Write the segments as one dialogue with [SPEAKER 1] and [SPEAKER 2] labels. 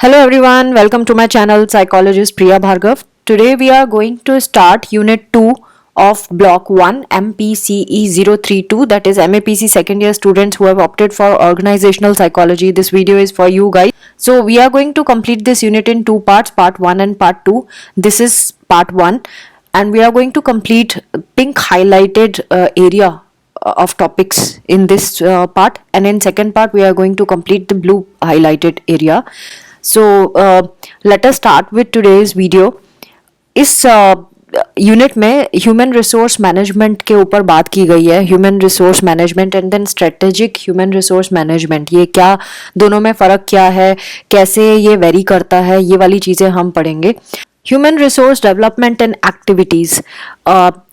[SPEAKER 1] Hello everyone, welcome to my channel Psychologist Priya Bhargav. Today we are going to start Unit 2 of Block 1 MPCE 032, that is MAPC second year students who have opted for organizational psychology. This video is for you guys. So we are going to complete this unit in two parts, part 1 and part 2. This is part 1 and we are going to complete pink highlighted area of topics in this part, and in second part we are going to complete the blue highlighted area. So let us start with today's video. इस unit में human resource management के ऊपर बात की गई है. Human resource management and then strategic human resource management, ये क्या, दोनों में फ़र्क क्या है, कैसे ये वेरी करता है, ये वाली चीज़ें हम पढ़ेंगे. Human resource development and activities,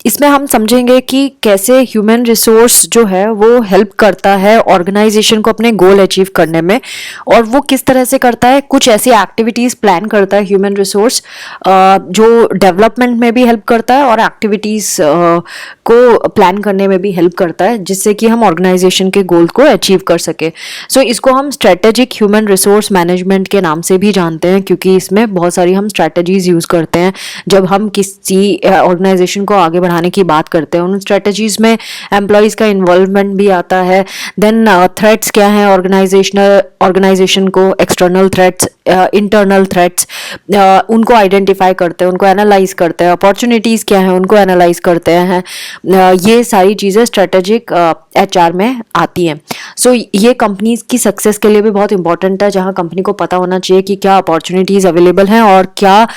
[SPEAKER 1] इसमें हम समझेंगे कि कैसे ह्यूमन रिसोर्स जो है वो हेल्प करता है ऑर्गेनाइजेशन को अपने गोल अचीव करने में, और वो किस तरह से करता है. कुछ ऐसी एक्टिविटीज़ प्लान करता है ह्यूमन रिसोर्स जो डेवलपमेंट में भी हेल्प करता है और एक्टिविटीज़ को प्लान करने में भी हेल्प करता है, जिससे कि हम ऑर्गेनाइजेशन के गोल को अचीव कर सके. सो इसको हम स्ट्रेटेजिक ह्यूमन रिसोर्स मैनेजमेंट के नाम से भी जानते हैं, क्योंकि इसमें बहुत सारी हम स्ट्रेटजीज यूज़ करते हैं जब हम किसी ऑर्गेनाइजेशन को आगे बढ़ाने की बात करते हैं. उन स्ट्रेटजीज में एम्प्लॉयज़ का इन्वॉल्वमेंट भी आता है. देन थ्रेट्स क्या हैं ऑर्गेनाइजेशन को, एक्सटर्नल थ्रेट्स, इंटरनल थ्रेट्स, उनको आइडेंटिफाई करते हैं, उनको एनालाइज करते हैं. अपॉर्चुनिटीज़ क्या हैं, उनको एनालाइज करते हैं. ये सारी चीज़ें स्ट्रेटेजिक HR में आती हैं. सो ये कंपनीज की सक्सेस के लिए भी बहुत इंपॉर्टेंट है, जहाँ कंपनी को पता होना चाहिए कि क्या अपॉर्चुनिटीज़ अवेलेबल हैं और क्या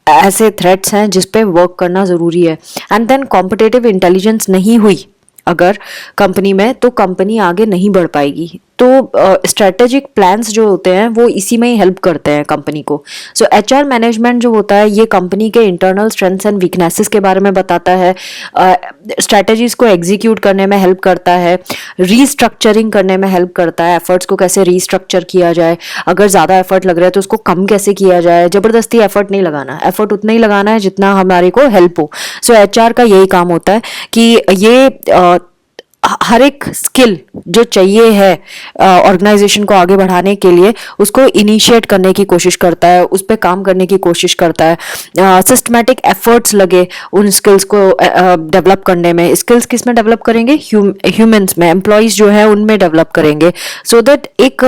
[SPEAKER 1] ऐसे थ्रेट्स हैं जिस पे वर्क करना ज़रूरी है. एंड देन कॉम्पिटिटिव इंटेलिजेंस नहीं हुई अगर कंपनी में, तो कंपनी आगे नहीं बढ़ पाएगी. तो स्ट्रेटेजिक प्लान्स जो होते हैं वो इसी में ही हेल्प करते हैं कंपनी को. सो HR मैनेजमेंट जो होता है ये कंपनी के इंटरनल स्ट्रेंथ्स एंड वीकनेसेस के बारे में बताता है, स्ट्रेटजीज को एग्जीक्यूट करने में हेल्प करता है, रीस्ट्रक्चरिंग करने में हेल्प करता है, एफर्ट्स को कैसे रीस्ट्रक्चर किया जाए, अगर ज़्यादा एफर्ट लग रहा है तो उसको कम कैसे किया जाए. ज़बरदस्ती एफर्ट नहीं लगाना, एफर्ट उतना ही लगाना है जितना हमारे को हेल्प हो. सो HR का यही काम होता है कि ये हर एक स्किल जो चाहिए है ऑर्गेनाइजेशन को आगे बढ़ाने के लिए, उसको इनिशिएट करने की कोशिश करता है, उस पर काम करने की कोशिश करता है. सिस्टमैटिक एफर्ट्स लगे उन स्किल्स को डेवलप करने में. स्किल्स किस में डेवलप करेंगे, ह्यूमंस में, एम्प्लॉयज़ जो है उनमें डेवलप करेंगे, सो दैट एक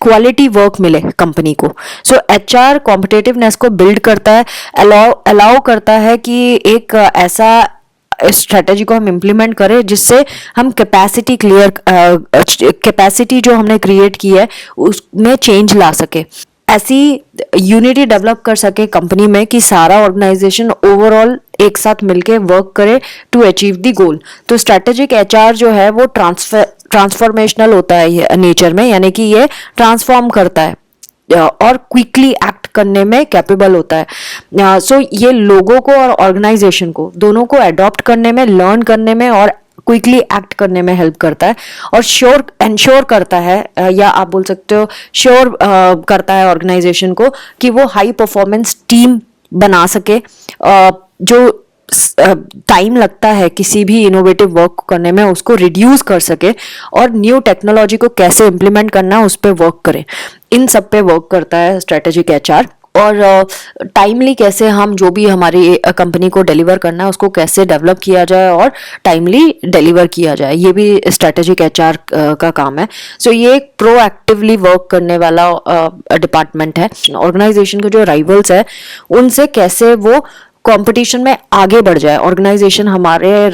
[SPEAKER 1] क्वालिटी वर्क मिले कंपनी को. सो HR कॉम्पिटिटिवनेस को बिल्ड करता है, अलाउ करता है कि एक ऐसा स्ट्रेटेजी को हम इम्प्लीमेंट करें जिससे हम कैपेसिटी जो हमने क्रिएट की है उसमें चेंज ला सके, ऐसी यूनिटी डेवलप कर सके कंपनी में कि सारा ऑर्गेनाइजेशन ओवरऑल एक साथ मिलके वर्क करे टू अचीव द गोल. तो स्ट्रेटेजिक HR जो है वो ट्रांसफॉर्मेशनल होता है ये नेचर में, यानी कि ये ट्रांसफॉर्म करता है और क्विकली एक्ट करने में कैपेबल होता है. सो ये लोगों को और ऑर्गेनाइजेशन को दोनों को अडॉप्ट करने में, लर्न करने में और क्विकली एक्ट करने में हेल्प करता है, और एंश्योर करता है, या आप बोल सकते हो श्योर करता है ऑर्गेनाइजेशन को कि वो हाई परफॉर्मेंस टीम बना सके. जो टाइम लगता है किसी भी इनोवेटिव वर्क करने में उसको रिड्यूस कर सके, और न्यू टेक्नोलॉजी को कैसे इम्प्लीमेंट करना है उस पर वर्क करे. इन सब पे वर्क करता है स्ट्रेटेजिक HR. और टाइमली कैसे हम जो भी हमारी कंपनी को डिलीवर करना है उसको कैसे डेवलप किया जाए और टाइमली डिलीवर किया जाए, ये भी स्ट्रेटेजिक HR का काम है. सो ये एक प्रोएक्टिवली वर्क करने वाला डिपार्टमेंट है. ऑर्गेनाइजेशन के जो राइवल्स है उनसे कैसे वो कंपटीशन में आगे बढ़ जाए, ऑर्गेनाइजेशन हमारे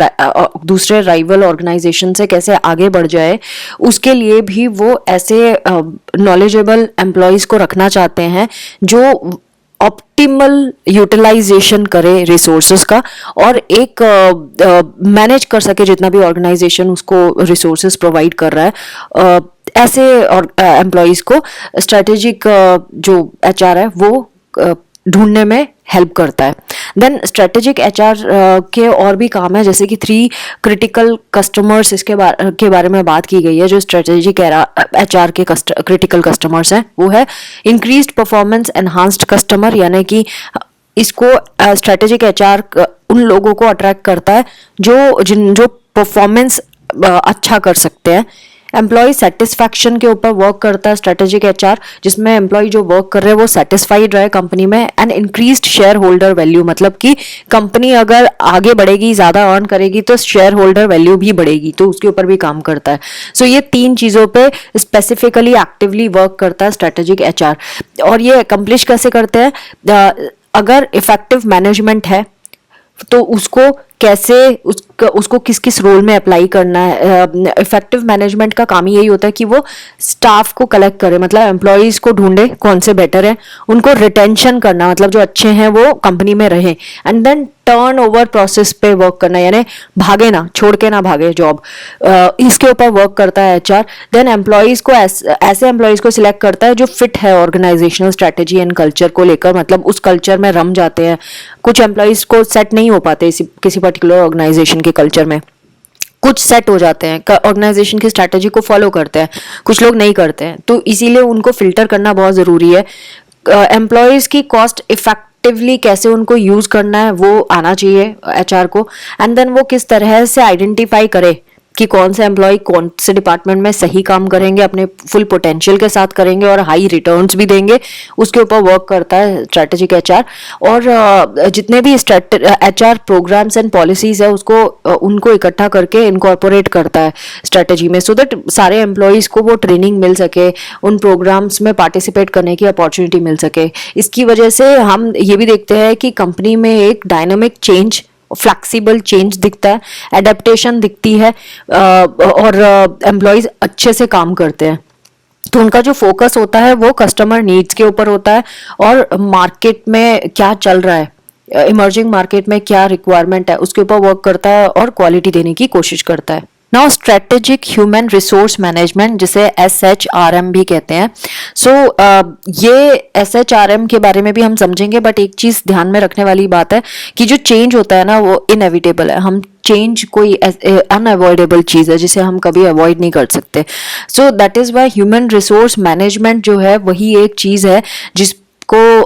[SPEAKER 1] दूसरे राइवल ऑर्गेनाइजेशन से कैसे आगे बढ़ जाए, उसके लिए भी वो ऐसे नॉलेजेबल एम्प्लॉयज़ को रखना चाहते हैं जो ऑप्टिमल यूटिलाइजेशन करे रिसोर्सेज का, और एक मैनेज कर सके जितना भी ऑर्गेनाइजेशन उसको रिसोर्सेज प्रोवाइड कर रहा है. ऐसे एम्प्लॉयज़ को स्ट्रेटेजिक जो HR है वो ढूंढने में हेल्प करता है. देन स्ट्रेटेजिक HR के और भी काम है, जैसे कि 3 क्रिटिकल कस्टमर्स इसके बारे में बात की गई है. जो स्ट्रेटेजिक HR के क्रिटिकल कस्टमर्स हैं वो है इंक्रीज्ड परफॉर्मेंस एनहांस्ड कस्टमर, यानी कि इसको स्ट्रेटेजिक HR उन लोगों को अट्रैक्ट करता है जो परफॉर्मेंस अच्छा कर सकते हैं एम्प्लॉय सेटिस्फैक्शन के ऊपर वर्क करता है स्ट्रेटेजिक एचआर, जिसमें एम्प्लॉय जो वर्क कर रहे हैं वो सेटिस्फाइड रहे कंपनी में। And increased share holder value, मतलब कि कंपनी अगर आगे बढ़ेगी, ज्यादा अर्न करेगी, तो शेयर होल्डर वैल्यू भी बढ़ेगी, तो उसके ऊपर भी काम करता है। सो ये 3 चीजों पे स्पेसिफिकली एक्टिवली वर्क करता है स्ट्रेटेजिक एचआर। और ये अकम्प्लिश कैसे करते हैं? अगर इफेक्टिव मैनेजमेंट है तो उसको कैसे उसको किस किस रोल में अप्लाई करना है। इफेक्टिव मैनेजमेंट का काम ही यही होता है कि वो स्टाफ को कलेक्ट करे, मतलब एम्प्लॉयज को ढूंढे कौन से बेटर है, उनको रिटेंशन करना, मतलब जो अच्छे हैं वो कंपनी में रहे, and then turnover process पे वर्क करना, यानी भागे ना, छोड़ के ना भागे जॉब, इसके ऊपर वर्क करता है एचआर। देन एम्प्लॉयज को ऐसे एम्प्लॉयज को सिलेक्ट करता है जो फिट है ऑर्गेनाइजेशनल स्ट्रेटेजी एंड कल्चर को लेकर, मतलब उस कल्चर में रम जाते हैं। कुछ एम्प्लॉयज को सेट नहीं हो पाते किसी पर्टिकुलर ऑर्गेनाइजेशन के कल्चर में, कुछ सेट हो जाते हैं, ऑर्गेनाइजेशन की स्ट्रैटेजी को फॉलो करते हैं, कुछ लोग नहीं करते हैं, तो इसीलिए उनको फिल्टर करना बहुत जरूरी है। एम्प्लॉयज की कॉस्ट इफेक्टिवली कैसे उनको यूज करना है वो आना चाहिए एचआर को। एंड देन वो किस तरह से आइडेंटिफाई करे कि कौन से एम्प्लॉय कौन से डिपार्टमेंट में सही काम करेंगे, अपने फुल पोटेंशियल के साथ करेंगे और हाई रिटर्न्स भी देंगे, उसके ऊपर वर्क करता है स्ट्रेटेजिक एचआर। और जितने भी एचआर प्रोग्राम्स एंड पॉलिसीज है उसको उनको इकट्ठा करके इनकॉर्पोरेट करता है स्ट्रेटेजी में, सो दैट सारे एम्प्लॉयज को वो ट्रेनिंग मिल सके, उन प्रोग्राम्स में पार्टिसिपेट करने की अपॉर्चुनिटी मिल सके। इसकी वजह से हम ये भी देखते हैं कि कंपनी में एक डायनामिक चेंज, फ्लेक्सिबल चेंज दिखता है, एडेप्टेशन दिखती है, और एम्प्लॉयज अच्छे से काम करते हैं। तो उनका जो फोकस होता है वो कस्टमर नीड्स के ऊपर होता है और मार्केट में क्या चल रहा है, इमर्जिंग मार्केट में क्या रिक्वायरमेंट है उसके ऊपर वर्क करता है और क्वालिटी देने की कोशिश करता है। Now strategic human resource management, जिसे SHRM भी कहते हैं। सो ये SHRM के बारे में भी हम समझेंगे, बट एक चीज ध्यान में रखने वाली बात है कि जो चेंज होता है ना वो इनएविटेबल है। हम चेंज कोई अनअवॉइडेबल चीज है जिसे हम कभी अवॉइड नहीं कर सकते। So that is why human resource management जो है वही एक चीज है जिसको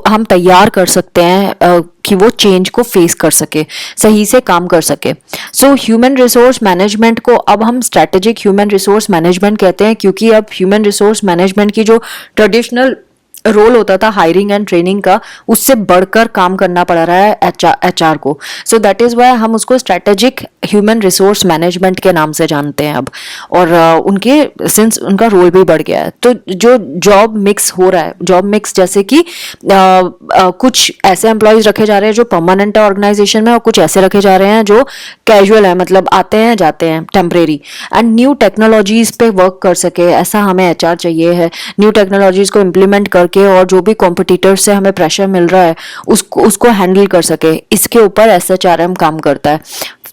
[SPEAKER 1] हम तैयार कर सकते हैं कि वो चेंज को फेस कर सके, सही से काम कर सके। सो ह्यूमन रिसोर्स मैनेजमेंट को अब हम स्ट्रेटेजिक ह्यूमन रिसोर्स मैनेजमेंट कहते हैं, क्योंकि अब ह्यूमन रिसोर्स मैनेजमेंट की जो ट्रेडिशनल रोल होता था हायरिंग एंड ट्रेनिंग का, उससे बढ़कर काम करना पड़ रहा है एचआर को। सो दैट इज वाई हम उसको स्ट्रेटेजिक ह्यूमन रिसोर्स मैनेजमेंट के नाम से जानते हैं अब। और उनके सिंस उनका रोल भी बढ़ गया है, तो जो जॉब मिक्स हो रहा है, जॉब मिक्स जैसे कि कुछ ऐसे एम्प्लॉयज रखे जा रहे हैं जो परमानेंट है ऑर्गेनाइजेशन में, और कुछ ऐसे रखे जा रहे हैं जो कैजुअल है, मतलब आते हैं जाते हैं, टेम्परेरी। एंड न्यू टेक्नोलॉजीज पे वर्क कर सके, ऐसा हमें एचआर चाहिए है। न्यू टेक्नोलॉजीज को इम्प्लीमेंट करके और जो भी कॉम्पिटिटर से हमें प्रेशर मिल रहा है उसको हैंडल कर सके, इसके ऊपर SHRM काम करता है।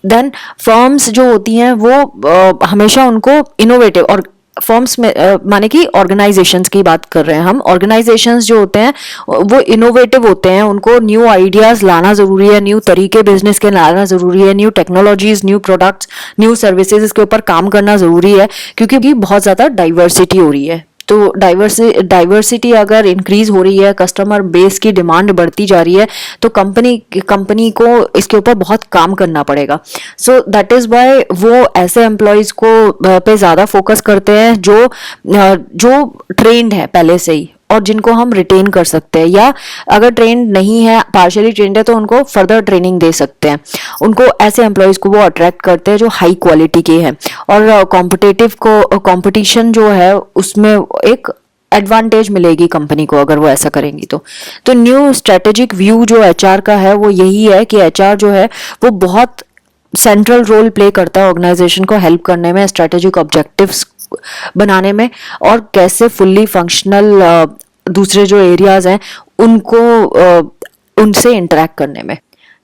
[SPEAKER 1] देन फर्म्स जो होती हैं वो हमेशा उनको इनोवेटिव, और फर्म्स में माने कि ऑर्गेनाइजेशंस की बात कर रहे हैं हम, ऑर्गेनाइजेशंस जो होते हैं वो इनोवेटिव होते हैं, उनको न्यू आइडियाज लाना जरूरी है, न्यू तरीके बिजनेस के लाना जरूरी है, new technologies, new products, new services, इसके ऊपर काम करना जरूरी है, क्योंकि भी बहुत ज्यादा डाइवर्सिटी हो रही है। तो डाइवर्सिटी अगर इंक्रीज हो रही है, कस्टमर बेस की डिमांड बढ़ती जा रही है, तो कंपनी को इसके ऊपर बहुत काम करना पड़ेगा। सो दैट इज वाई वो ऐसे एम्प्लॉयज को पे ज्यादा फोकस करते हैं जो ट्रेंड है पहले से ही और जिनको हम रिटेन कर सकते हैं, या अगर ट्रेंड नहीं है, पार्शियली ट्रेंड है, तो उनको फर्दर ट्रेनिंग दे सकते हैं। उनको ऐसे एम्प्लॉयज को वो अट्रैक्ट करते हैं जो हाई क्वालिटी के हैं, और कंपटीशन जो है उसमें एक एडवांटेज मिलेगी कंपनी को अगर वो ऐसा करेंगी तो न्यू स्ट्रेटेजिक व्यू जो एचआर का है वो यही है कि एचआर जो है वो बहुत सेंट्रल रोल प्ले करता है ऑर्गेनाइजेशन को हेल्प करने में, स्ट्रेटेजिक ऑब्जेक्टिव्स बनाने में, और कैसे फुल्ली फंक्शनल दूसरे जो एरियाज हैं उनसे इंटरेक्ट करने में।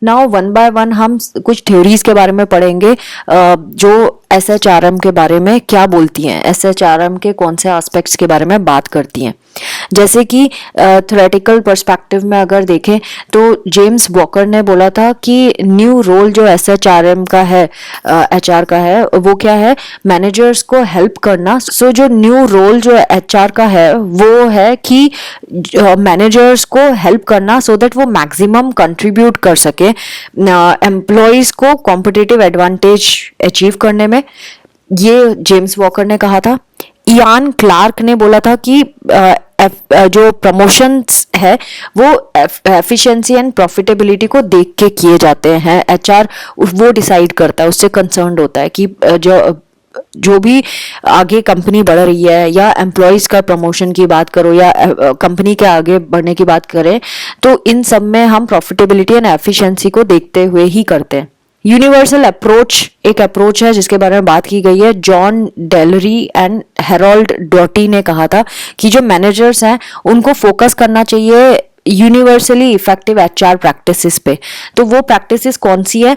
[SPEAKER 1] नाउ वन बाय वन हम कुछ थ्योरीज के बारे में पढ़ेंगे जो SHRM के बारे में क्या बोलती हैं, SHRM के कौन से एस्पेक्ट्स के बारे में बात करती हैं। जैसे कि थ्योरेटिकल पर्सपेक्टिव में अगर देखें तो जेम्स वॉकर ने बोला था कि न्यू रोल जो SHRM का है, HR का है, वो क्या है, मैनेजर्स को हेल्प करना। सो जो न्यू रोल जो HR का है वो है कि मैनेजर्स को हेल्प करना सो दैट वो मैक्सिमम कंट्रीब्यूट कर सके एम्प्लॉयज को कॉम्पिटिटिव एडवांटेज अचीव करने में। ये जेम्स वॉकर ने कहा था। इयान क्लार्क ने बोला था कि जो प्रमोशंस है वो एफिशिएंसी एंड प्रॉफिटेबिलिटी को देख के किए जाते हैं। एचआर वो डिसाइड करता है, उससे कंसर्न्ड होता है कि जो भी आगे कंपनी बढ़ रही है, या एम्प्लॉयज का प्रमोशन की बात करो या कंपनी के आगे बढ़ने की बात करें, तो इन सब में हम प्रॉफिटेबिलिटी एंड एफिशिएंसी को देखते हुए ही करते हैं। यूनिवर्सल अप्रोच एक अप्रोच है जिसके बारे में बात की गई है। जॉन डेलरी एंड हेरोल्ड डॉटी ने कहा था कि जो मैनेजर्स हैं उनको फोकस करना चाहिए यूनिवर्सली इफेक्टिव एचआर प्रैक्टिसेस पे। तो वो प्रैक्टिसेस कौन सी है,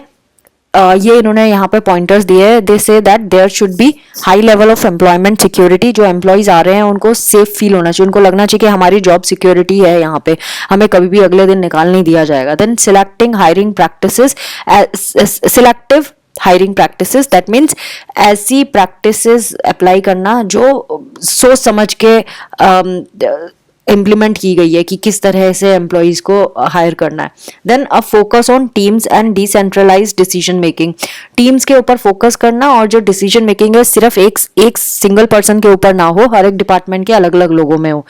[SPEAKER 1] ये इन्होंने यहाँ पे पॉइंटर्स दिए। They say that there should be high level of employment security. जो एम्प्लॉयज आ रहे हैं उनको सेफ फील होना चाहिए, उनको लगना चाहिए कि हमारी जॉब सिक्योरिटी है, यहाँ पे हमें कभी भी अगले दिन निकाल नहीं दिया जाएगा। Then selecting hiring practices, selective hiring practices, that means ऐसी प्रैक्टिसेस अप्लाई करना जो सोच समझ के इम्प्लीमेंट की गई है कि किस तरह से एम्प्लॉयज को हायर करना है। Then a focus on teams and decentralised decision making. Teams के ऊपर फोकस करना, और जो डिसीजन मेकिंग है सिर्फ एक सिंगल पर्सन के ऊपर ना हो, हर एक डिपार्टमेंट के अलग अलग लोगों में हो।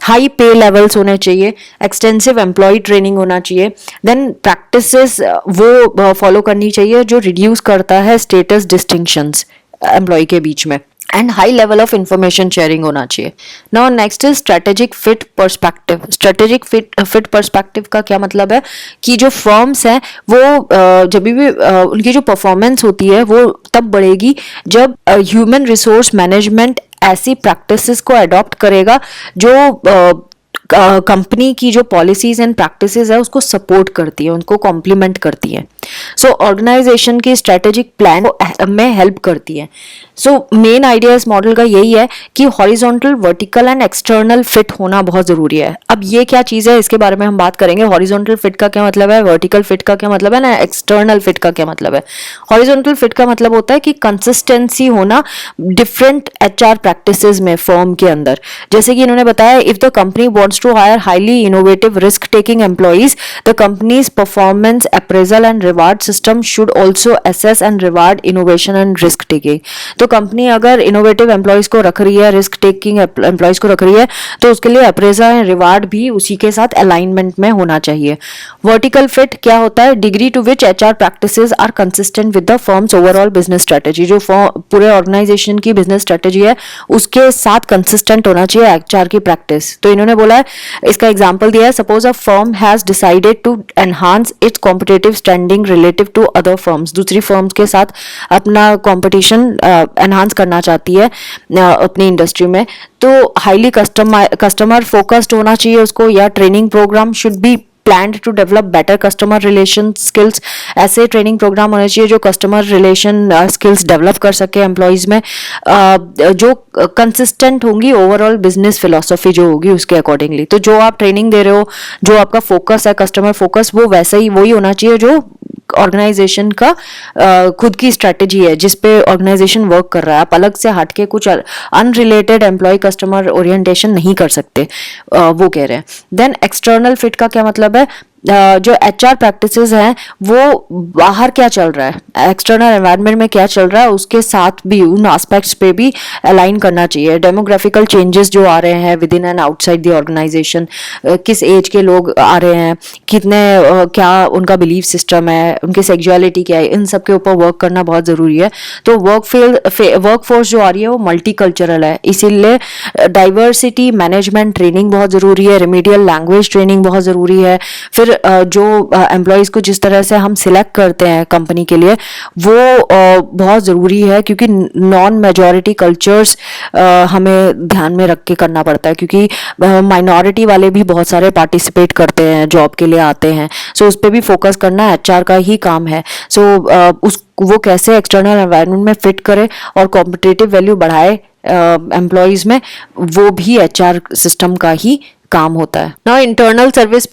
[SPEAKER 1] हाई पे लेवल्स होने चाहिए, एक्सटेंसिव एम्प्लॉय ट्रेनिंग होना चाहिए। देन प्रैक्टिसेस वो फॉलो करनी चाहिए जो रिड्यूस करता है स्टेटस डिस्टिंक्शंस एम्प्लॉय के बीच में, and high level of information sharing होना चाहिए। Now next is strategic fit perspective. Strategic fit perspective का क्या मतलब है कि जो फर्म्स हैं वो जब भी उनकी जो परफॉर्मेंस होती है वो तब बढ़ेगी जब ह्यूमन रिसोर्स मैनेजमेंट ऐसी प्रैक्टिसेस को अडॉप्ट करेगा जो कंपनी की जो पॉलिसीज एंड प्रैक्टिसेस है उसको सपोर्ट करती है, उनको कॉम्प्लीमेंट करती है। सो ऑर्गेनाइजेशन की स्ट्रेटेजिक प्लान में हेल्प करती है। सो मेन आइडिया इस मॉडल का यही है कि horizontal, vertical and external fit होना बहुत जरूरी है। अब ये क्या चीज है इसके बारे में हम बात करेंगे। हॉरिजॉन्टल फिट का क्या मतलब है, वर्टिकल फिट का क्या मतलब है ना, एक्सटर्नल फिट का क्या मतलब है। हॉरिजॉन्टल फिट का मतलब होता है कि कंसिस्टेंसी होना डिफरेंट एचआर प्रैक्टिसेस में फर्म के अंदर। जैसे कि इन्होंने बताया, if the company wants to hire highly innovative risk taking employees, the company's performance appraisal and reward system should also assess and reward innovation and risk taking. तो company अगर innovative employees को रख रही है, रिस्क टेकिंग एम्प्लॉइज को रख रही है, तो उसके लिए अप्रेजल एंड रिवार्ड भी उसी के साथ अलाइनमेंट में होना चाहिए। वर्टिकल फिट क्या होता है, degree to which HR practices are consistent with the firm's overall business strategy. जो पूरे ऑर्गेनाइजेशन की बिजनेस स्ट्रेटेजी है उसके साथ कंसिस्टेंट होना चाहिए एचआर की प्रैक्टिस। तो इन्होंने बोला है, इसका एग्जांपल दिया है, suppose a firm has decided to enhance its competitive standing relative to other firms. दूसरी फर्म्स के साथ अपना कॉम्पिटिशन एनहांस करना चाहती है अपनी इंडस्ट्री में, तो हाईली कस्टमर फोकस्ड होना चाहिए उसको, या training programme should be planned to develop better customer relation skills। ऐसे ट्रेनिंग प्रोग्राम होने चाहिए जो कस्टमर रिलेशन स्किल्स डेवलप कर सके एम्प्लॉयज में, जो कंसिस्टेंट होंगी ओवरऑल बिजनेस फिलोसफी जो होगी उसके अकॉर्डिंगली। तो जो आप ट्रेनिंग दे रहे हो, जो आपका फोकस है कस्टमर फोकस, वो वैसा ही वही होना चाहिए जो ऑर्गेनाइजेशन का खुद की स्ट्रेटेजी है जिस पे ऑर्गेनाइजेशन वर्क कर रहा है। आप अलग से हटके कुछ अनरिलेटेड एम्प्लॉय कस्टमर ओरिएंटेशन नहीं कर सकते, वो कह रहे हैं। देन एक्सटर्नल फिट का क्या मतलब है, जो एचआर प्रैक्टिसेस हैं वो बाहर क्या चल रहा है, एक्सटर्नल एनवायरनमेंट में क्या चल रहा है उसके साथ भी उन एस्पेक्ट्स पे भी अलाइन करना चाहिए। डेमोग्राफिकल चेंजेस जो आ रहे हैं within and outside the organisation, किस एज के लोग आ रहे हैं, कितने क्या उनका बिलीफ सिस्टम है, उनकी सेक्सुअलिटी क्या है, इन सब के ऊपर वर्क करना बहुत ज़रूरी है। तो वर्क फोर्स जो आ रही है वो मल्टी कल्चरल है, इसीलिए डाइवर्सिटी मैनेजमेंट ट्रेनिंग बहुत ज़रूरी है, रेमेडियल लैंग्वेज ट्रेनिंग बहुत ज़रूरी है। फिर जो एम्प्लॉयज़ को जिस तरह से हम सिलेक्ट करते हैं कंपनी के लिए वो बहुत ज़रूरी है, क्योंकि नॉन मेजॉरिटी कल्चर्स हमें ध्यान में रख के करना पड़ता है, क्योंकि माइनॉरिटी वाले भी बहुत सारे पार्टिसिपेट करते हैं, जॉब के लिए आते हैं। सो उस पर भी फोकस करना एचआर का ही काम है। सो वो कैसे एक्सटर्नल एनवायरनमेंट में फिट करे और कॉम्पिटिटिव वैल्यू बढ़ाए एम्प्लॉयज़ में, वो भी एचआर सिस्टम का ही काम होता है ना। इंटरनल सर्विस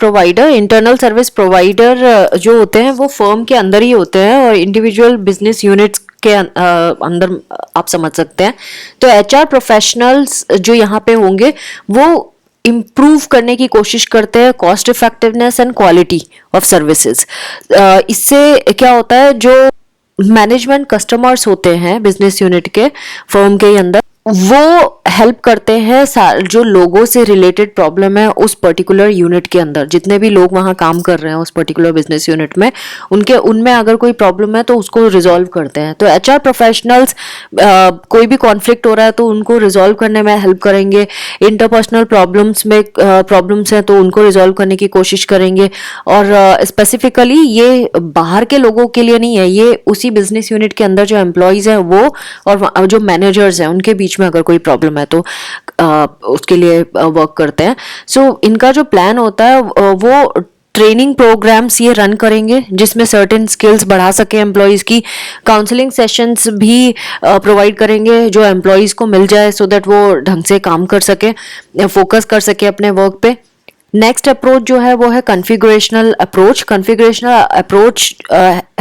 [SPEAKER 1] प्रोवाइडर जो होते हैं वो फर्म के अंदर ही होते हैं और इंडिविजुअल बिजनेस यूनिट्स के अंदर आप समझ सकते हैं। तो एचआर प्रोफेशनल्स जो यहाँ पे होंगे वो इम्प्रूव करने की कोशिश करते हैं cost effectiveness and quality of services. इससे क्या होता है, जो मैनेजमेंट कस्टमर्स होते हैं बिजनेस यूनिट के फर्म के अंदर, वो हेल्प करते हैं जो लोगों से रिलेटेड प्रॉब्लम है उस पर्टिकुलर यूनिट के अंदर, जितने भी लोग वहाँ काम कर रहे हैं उस पर्टिकुलर बिजनेस यूनिट में, उनमें अगर कोई प्रॉब्लम है तो उसको रिजॉल्व करते हैं। तो एचआर प्रोफेशनल्स कोई भी कॉन्फ्लिक्ट हो रहा है तो उनको रिजॉल्व करने में हेल्प करेंगे। इंटरपर्सनल प्रॉब्लम्स हैं तो उनको रिजॉल्व करने की कोशिश करेंगे। और स्पेसिफिकली ये बाहर के लोगों के लिए नहीं है, ये उसी बिजनेस यूनिट के अंदर जो एम्प्लॉयज हैं वो और जो मैनेजर्स हैं उनके बीच में अगर कोई प्रॉब्लम है तो उसके लिए वर्क करते हैं। सो इनका जो प्लान होता है वो ट्रेनिंग प्रोग्राम्स ये रन करेंगे जिसमें सर्टेन स्किल्स बढ़ा सके एम्प्लॉयज़ की। काउंसलिंग सेशंस भी प्रोवाइड करेंगे जो एम्प्लॉयज़ को मिल जाए सो दैट वो ढंग से काम कर सके, फोकस कर सके अपने वर्क पे। नेक्स्ट अप्रोच जो है वो है कॉन्फ़िगरेशनल अप्रोच। कॉन्फ़िगरेशनल अप्रोच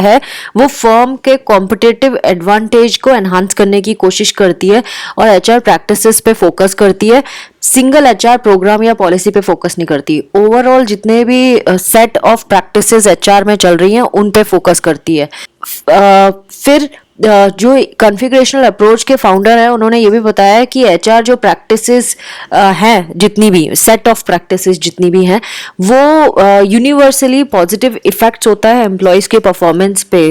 [SPEAKER 1] है वो फर्म के कॉम्पिटिटिव एडवांटेज को एनहांस करने की कोशिश करती है और एचआर प्रैक्टिसेस पे फोकस करती है, सिंगल एचआर प्रोग्राम या पॉलिसी पे फोकस नहीं करती। ओवरऑल जितने भी सेट ऑफ प्रैक्टिसेस एचआर में चल रही हैं उन पे फोकस करती है। फिर जो कॉन्फ़िगरेशनल अप्रोच के फाउंडर हैं उन्होंने ये भी बताया है कि एचआर जो प्रैक्टिसेस हैं, जितनी भी सेट ऑफ प्रैक्टिसेस जितनी भी हैं, वो यूनिवर्सली पॉजिटिव इफेक्ट्स होता है एम्प्लॉयज़ के परफॉर्मेंस पे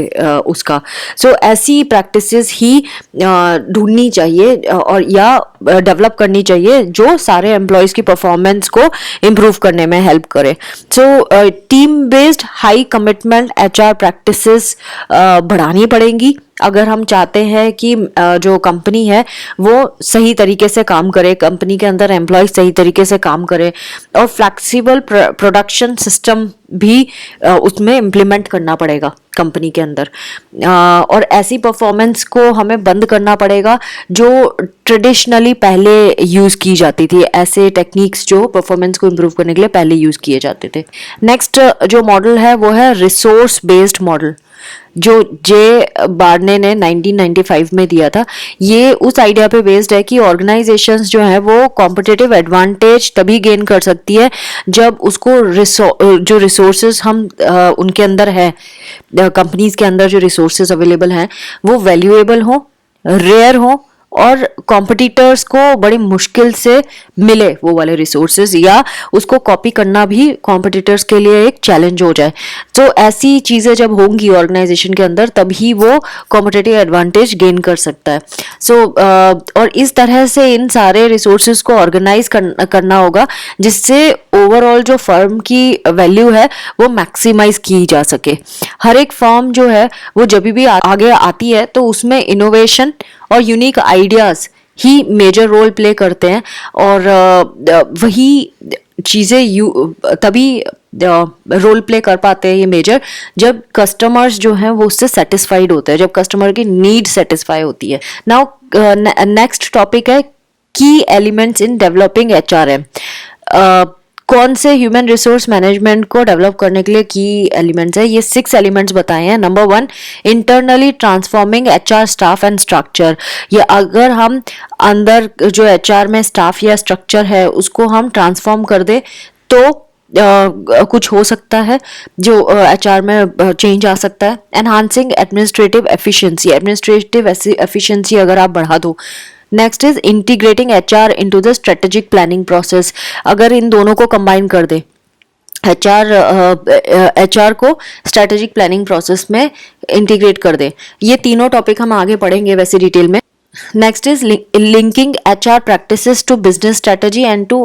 [SPEAKER 1] उसका। सो ऐसी प्रैक्टिसेस ही ढूंढनी चाहिए और या डेवलप करनी चाहिए जो सारे एम्प्लॉयज़ की परफॉर्मेंस को इम्प्रूव करने में हेल्प करे। So team based high commitment HR practices बढ़ानी पड़ेंगी अगर हम चाहते हैं कि जो कंपनी है वो सही तरीके से काम करे, कंपनी के अंदर एम्प्लॉयज सही तरीके से काम करे। और फ्लेक्सिबल प्रोडक्शन सिस्टम भी उसमें इम्प्लीमेंट करना पड़ेगा कंपनी के अंदर। और ऐसी परफॉर्मेंस को हमें बंद करना पड़ेगा जो ट्रेडिशनली पहले यूज़ की जाती थी, ऐसे टेक्निक्स जो परफॉर्मेंस को इम्प्रूव करने के लिए पहले यूज़ किए जाते थे। नेक्स्ट जो मॉडल है वो है रिसोर्स बेस्ड मॉडल, जो जे बार्ने ने 1995 में दिया था। ये उस आइडिया पे बेस्ड है कि ऑर्गेनाइजेशंस जो है वो कॉम्पिटिटिव एडवांटेज तभी गेन कर सकती है जब उसको जो रिसोर्सेज हम उनके अंदर है, कंपनीज के अंदर जो रिसोर्सेज अवेलेबल हैं वो वैल्यूएबल हो, रेयर हो और कॉम्पिटिटर्स को बड़ी मुश्किल से मिले वो वाले रिसोर्सेज, या उसको कॉपी करना भी कॉम्पिटिटर्स के लिए एक चैलेंज हो जाए। तो ऐसी चीज़ें जब होंगी ऑर्गेनाइजेशन के अंदर तभी वो कॉम्पिटिटिव एडवांटेज गेन कर सकता है। सो और इस तरह से इन सारे रिसोर्सेज को ऑर्गेनाइज करना होगा जिससे ओवरऑल जो फर्म की वैल्यू है वो मैक्सिमाइज की जा सके। हर एक फर्म जो है वो जब भी आगे आती है तो उसमें इनोवेशन और यूनिक आइडियाज ही मेजर रोल प्ले करते हैं और वही चीज़ें तभी रोल प्ले कर पाते हैं ये मेजर जब कस्टमर्स जो हैं वो उससे सेटिस्फाइड होते हैं, जब कस्टमर की नीड सेटिस्फाई होती है। नाउ नेक्स्ट टॉपिक है की एलिमेंट्स इन डेवलपिंग एचआरएम। कौन से ह्यूमन रिसोर्स मैनेजमेंट को डेवलप करने के लिए की एलिमेंट्स है, ये 6 एलिमेंट्स बताए हैं। Number 1, internally transforming HR staff and structure. ये अगर हम अंदर जो एचआर में स्टाफ या स्ट्रक्चर है उसको हम ट्रांसफॉर्म कर दे तो कुछ हो सकता है जो एचआर में चेंज आ सकता है। एनहांसिंग एडमिनिस्ट्रेटिव एफिशिएंसी अगर आप बढ़ा दो। Next is integrating HR into the strategic planning process. अगर इन दोनों को कंबाइन कर दे, एचआर को स्ट्रेटेजिक प्लानिंग प्रोसेस में इंटीग्रेट कर दे। ये तीनों टॉपिक हम आगे पढ़ेंगे वैसे डिटेल में। Next is linking HR practices to business strategy and to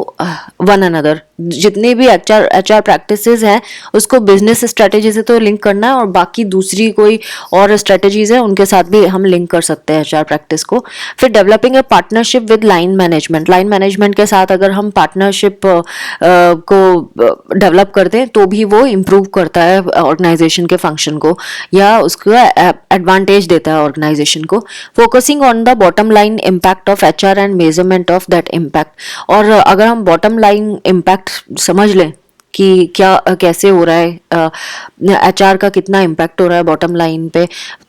[SPEAKER 1] one another. जितने भी एचआर प्रैक्टिसेस हैं उसको बिजनेस स्ट्रेटेजी से तो लिंक करना है और बाकी दूसरी कोई और स्ट्रेटेजीज है उनके साथ भी हम लिंक कर सकते हैं एचआर प्रैक्टिस को। फिर developing a partnership with line management के साथ अगर हम पार्टनरशिप को डेवलप करते हैं तो भी वो इम्प्रूव करता है ऑर्गेनाइजेशन के फंक्शन को या उसको एडवांटेज देता है ऑर्गेनाइजेशन को। Focusing on the bottom line impact of HR and measurement of that impact. और अगर हम बॉटम लाइन इम्पैक्ट समझ लें कि क्या कैसे हो रहा है, एचआर का कितना इम्पैक्ट हो रहा है बॉटम लाइन पे,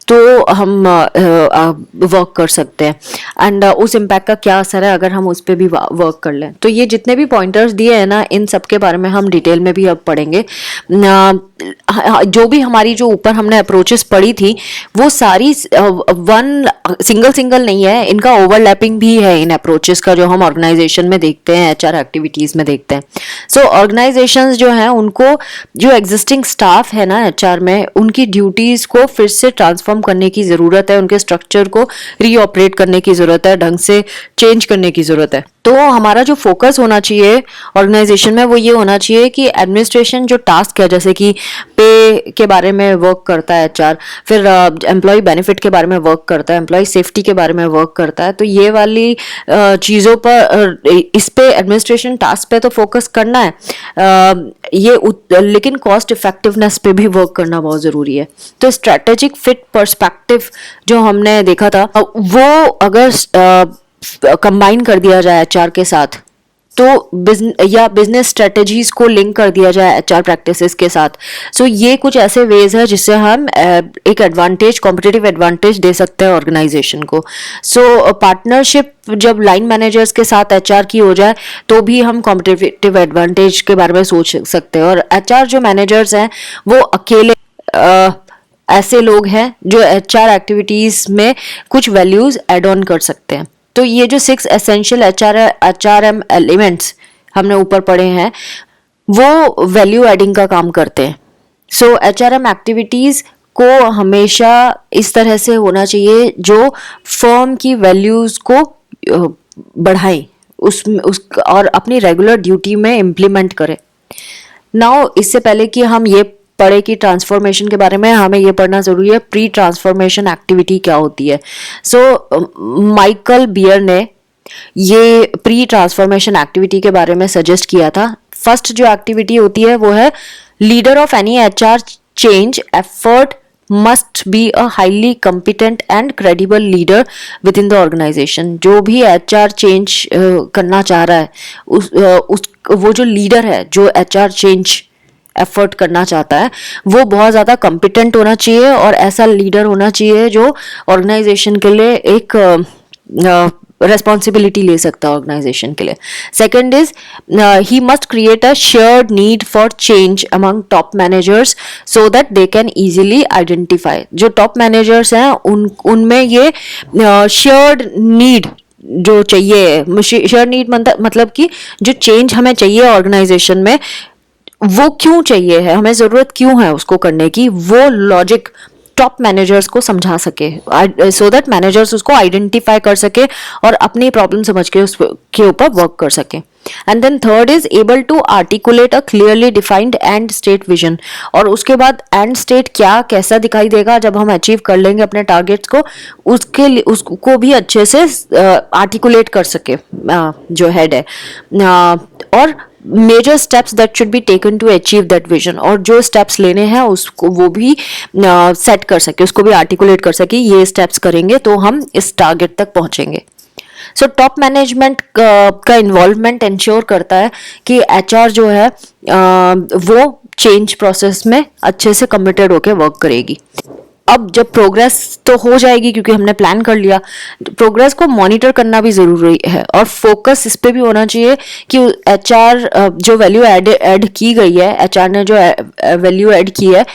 [SPEAKER 1] तो हम वर्क कर सकते हैं। एंड उस इम्पैक्ट का क्या असर है अगर हम उस पर भी वर्क कर लें। तो ये जितने भी पॉइंटर्स दिए हैं ना, इन सब के बारे में हम डिटेल में भी अब पढ़ेंगे। जो भी हमारी जो ऊपर हमने अप्रोचेस पढ़ी थी वो सारी वन सिंगल सिंगल नहीं है, इनका ओवरलैपिंग भी है इन अप्रोचेस का, जो हम ऑर्गेनाइजेशन में देखते हैं, एचआर एक्टिविटीज में देखते हैं. सो ऑर्गेनाइजेशंस जो हैं उनको जो एग्जिस्टिंग स्टाफ है ना एचआर में, उनकी ड्यूटीज को फिर से ट्रांसफॉर्म करने की जरूरत है, उनके स्ट्रक्चर को रीऑपरेट करने की जरूरत है, ढंग से चेंज करने की जरूरत है. तो हमारा जो फोकस होना चाहिए ऑर्गेनाइजेशन में वो ये होना चाहिए कि एडमिनिस्ट्रेशन जो टास्क है, जैसे कि पे के बारे में वर्क करता है एचआर, फिर एम्प्लॉय बेनिफिट के बारे में वर्क करता है, एम्प्लॉय सेफ्टी के बारे में वर्क करता है, तो ये वाली चीज़ों पर इस पे एडमिनिस्ट्रेशन टास्क पे तो फोकस करना है, लेकिन कॉस्ट इफेक्टिवनेस पे भी वर्क करना बहुत ज़रूरी है. तो स्ट्रेटेजिक फिट पर्सपेक्टिव जो हमने देखा था वो अगर कंबाइन कर दिया जाए एचआर के साथ, तो बिजनेस स्ट्रेटजीज को लिंक कर दिया जाए एचआर प्रैक्टिसेस के साथ. सो ये कुछ ऐसे वेज है जिससे हम एक एडवांटेज, कॉम्पिटिटिव एडवांटेज दे सकते हैं ऑर्गेनाइजेशन को. सो पार्टनरशिप जब लाइन मैनेजर्स के साथ एचआर की हो जाए तो भी हम कॉम्पिटिटिव एडवांटेज के बारे में सोच सकते हैं. और एचआर जो मैनेजर्स हैं वो अकेले ऐसे लोग हैं जो एचआर एक्टिविटीज में कुछ वैल्यूज एड ऑन कर सकते हैं. तो ये जो 6 एसेंशियल एचआरएम एलिमेंट्स हमने ऊपर पढ़े हैं वो वैल्यू एडिंग का काम करते हैं. सो एचआरएम एक्टिविटीज को हमेशा इस तरह से होना चाहिए जो फर्म की वैल्यूज को बढ़ाएं और अपनी रेगुलर ड्यूटी में इम्प्लीमेंट करें. नाउ इससे पहले कि हम ये पढ़े कि ट्रांसफॉर्मेशन के बारे में, हमें ये पढ़ना जरूरी है प्री ट्रांसफॉर्मेशन एक्टिविटी क्या होती है. सो माइकल बियर ने ये प्री ट्रांसफॉर्मेशन एक्टिविटी के बारे में सजेस्ट किया था. फर्स्ट जो एक्टिविटी होती है वो है leader of any HR change effort must be a highly competent and credible leader within the organisation. जो भी एचआर चेंज करना चाह रहा है वो जो लीडर है जो एचआर चेंज एफर्ट करना चाहता है वो बहुत ज़्यादा कॉम्पिटेंट होना चाहिए और ऐसा लीडर होना चाहिए जो ऑर्गेनाइजेशन के लिए एक रेस्पॉन्सिबिलिटी ले सकता है ऑर्गेनाइजेशन के लिए. Second is he must create a shared need for change among top managers so that they can easily identify. जो टॉप मैनेजर्स हैं उनमें ये शेयर्ड नीड जो चाहिए, शेयर्ड नीड मतलब कि जो चेंज हमें चाहिए ऑर्गेनाइजेशन में वो क्यों चाहिए है, हमें जरूरत क्यों है उसको करने की, वो लॉजिक टॉप मैनेजर्स को समझा सके सो दैट मैनेजर्स उसको आइडेंटिफाई कर सके और अपनी प्रॉब्लम समझ के उसके ऊपर वर्क कर सके. And then third is able to articulate a clearly defined and state vision. और उसके बाद एंड स्टेट क्या कैसा दिखाई देगा जब हम अचीव कर लेंगे अपने टारगेट्स को, उसके लिए उसको भी अच्छे से आर्टिकुलेट कर सके जो हेड है. और major steps that should be taken to achieve that vision, और जो स्टेप्स लेने हैं उसको वो भी सेट कर सके, उसको भी आर्टिकुलेट कर सके, ये स्टेप्स करेंगे तो हम इस टारगेट तक पहुंचेंगे. सो टॉप मैनेजमेंट का इन्वॉल्वमेंट इंश्योर करता है कि एचआर जो है वो चेंज प्रोसेस में अच्छे से कमिटेड होकर वर्क करेगी. अब जब प्रोग्रेस तो हो जाएगी क्योंकि हमने प्लान कर लिया, प्रोग्रेस को मॉनिटर करना भी जरूरी है और फोकस इस पे भी होना चाहिए कि एचआर जो वैल्यू ऐड की गई है, एचआर ने जो वैल्यू ऐड की है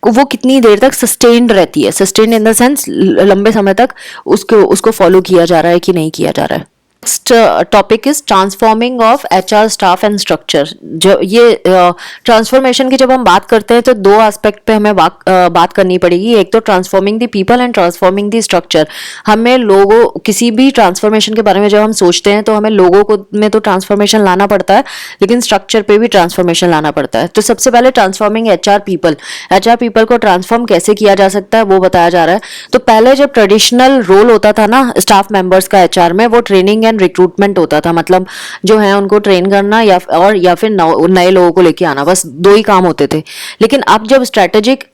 [SPEAKER 1] वो कितनी देर तक सस्टेन्ड रहती है, सस्टेन्ड इन द सेंस लंबे समय तक उसको फॉलो किया जा रहा है कि नहीं किया जा रहा है. Next topic is transforming of HR staff and structure. जो ये ट्रांसफॉर्मेशन की जब हम बात करते हैं तो दो एस्पेक्ट पे हमें बात करनी पड़ेगी. एक तो transforming the people and transforming the structure. हमें लोगों किसी भी ट्रांसफॉर्मेशन के बारे में जब हम सोचते हैं तो हमें लोगों को में तो ट्रांसफॉर्मेशन लाना पड़ता है लेकिन स्ट्रक्चर पे भी ट्रांसफॉर्मेशन लाना पड़ता है. तो सबसे पहले ट्रांसफॉर्मिंग एचआर पीपल को ट्रांसफॉर्म कैसे किया जा सकता है वो बताया जा रहा है. तो पहले जब ट्रेडिशनल रोल होता था ना स्टाफ मेंबर्स का एचआर में, वो ट्रेनिंग एंड रिक्रूटमेंट होता था, मतलब जो है उनको ट्रेन करना या फिर नए लोगों को लेके आना, बस दो ही काम होते थे. लेकिन अब जब स्ट्रेटेजिक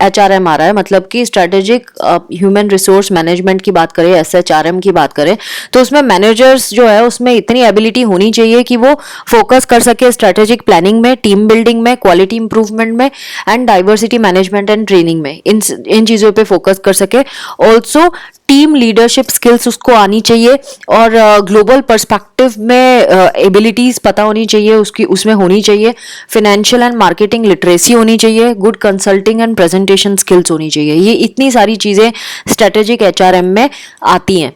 [SPEAKER 1] एचआरएम आ रहा है, मतलब कि स्ट्रेटेजिक ह्यूमन रिसोर्स मैनेजमेंट की बात करें, एसएचआरएम की बात करें, तो उसमें मैनेजर्स जो है उसमें इतनी एबिलिटी होनी चाहिए कि वो फोकस कर सके स्ट्रेटेजिक प्लानिंग में, टीम बिल्डिंग में, क्वालिटी इंप्रूवमेंट में and diversity management and training में, इन चीजों पे फोकस कर सके. ऑल्सो टीम लीडरशिप स्किल्स उसको आनी चाहिए, और ग्लोबल पर्सपेक्टिव में एबिलिटीज पता होनी चाहिए उसकी, उसमें होनी चाहिए। फिनेंशियल एंड मार्केटिंग लिटरेसी होनी चाहिए, good consulting and presentation skills होनी चाहिए। ये इतनी सारी चीज़ें स्ट्रेटेजिक एचआरएम में आती हैं।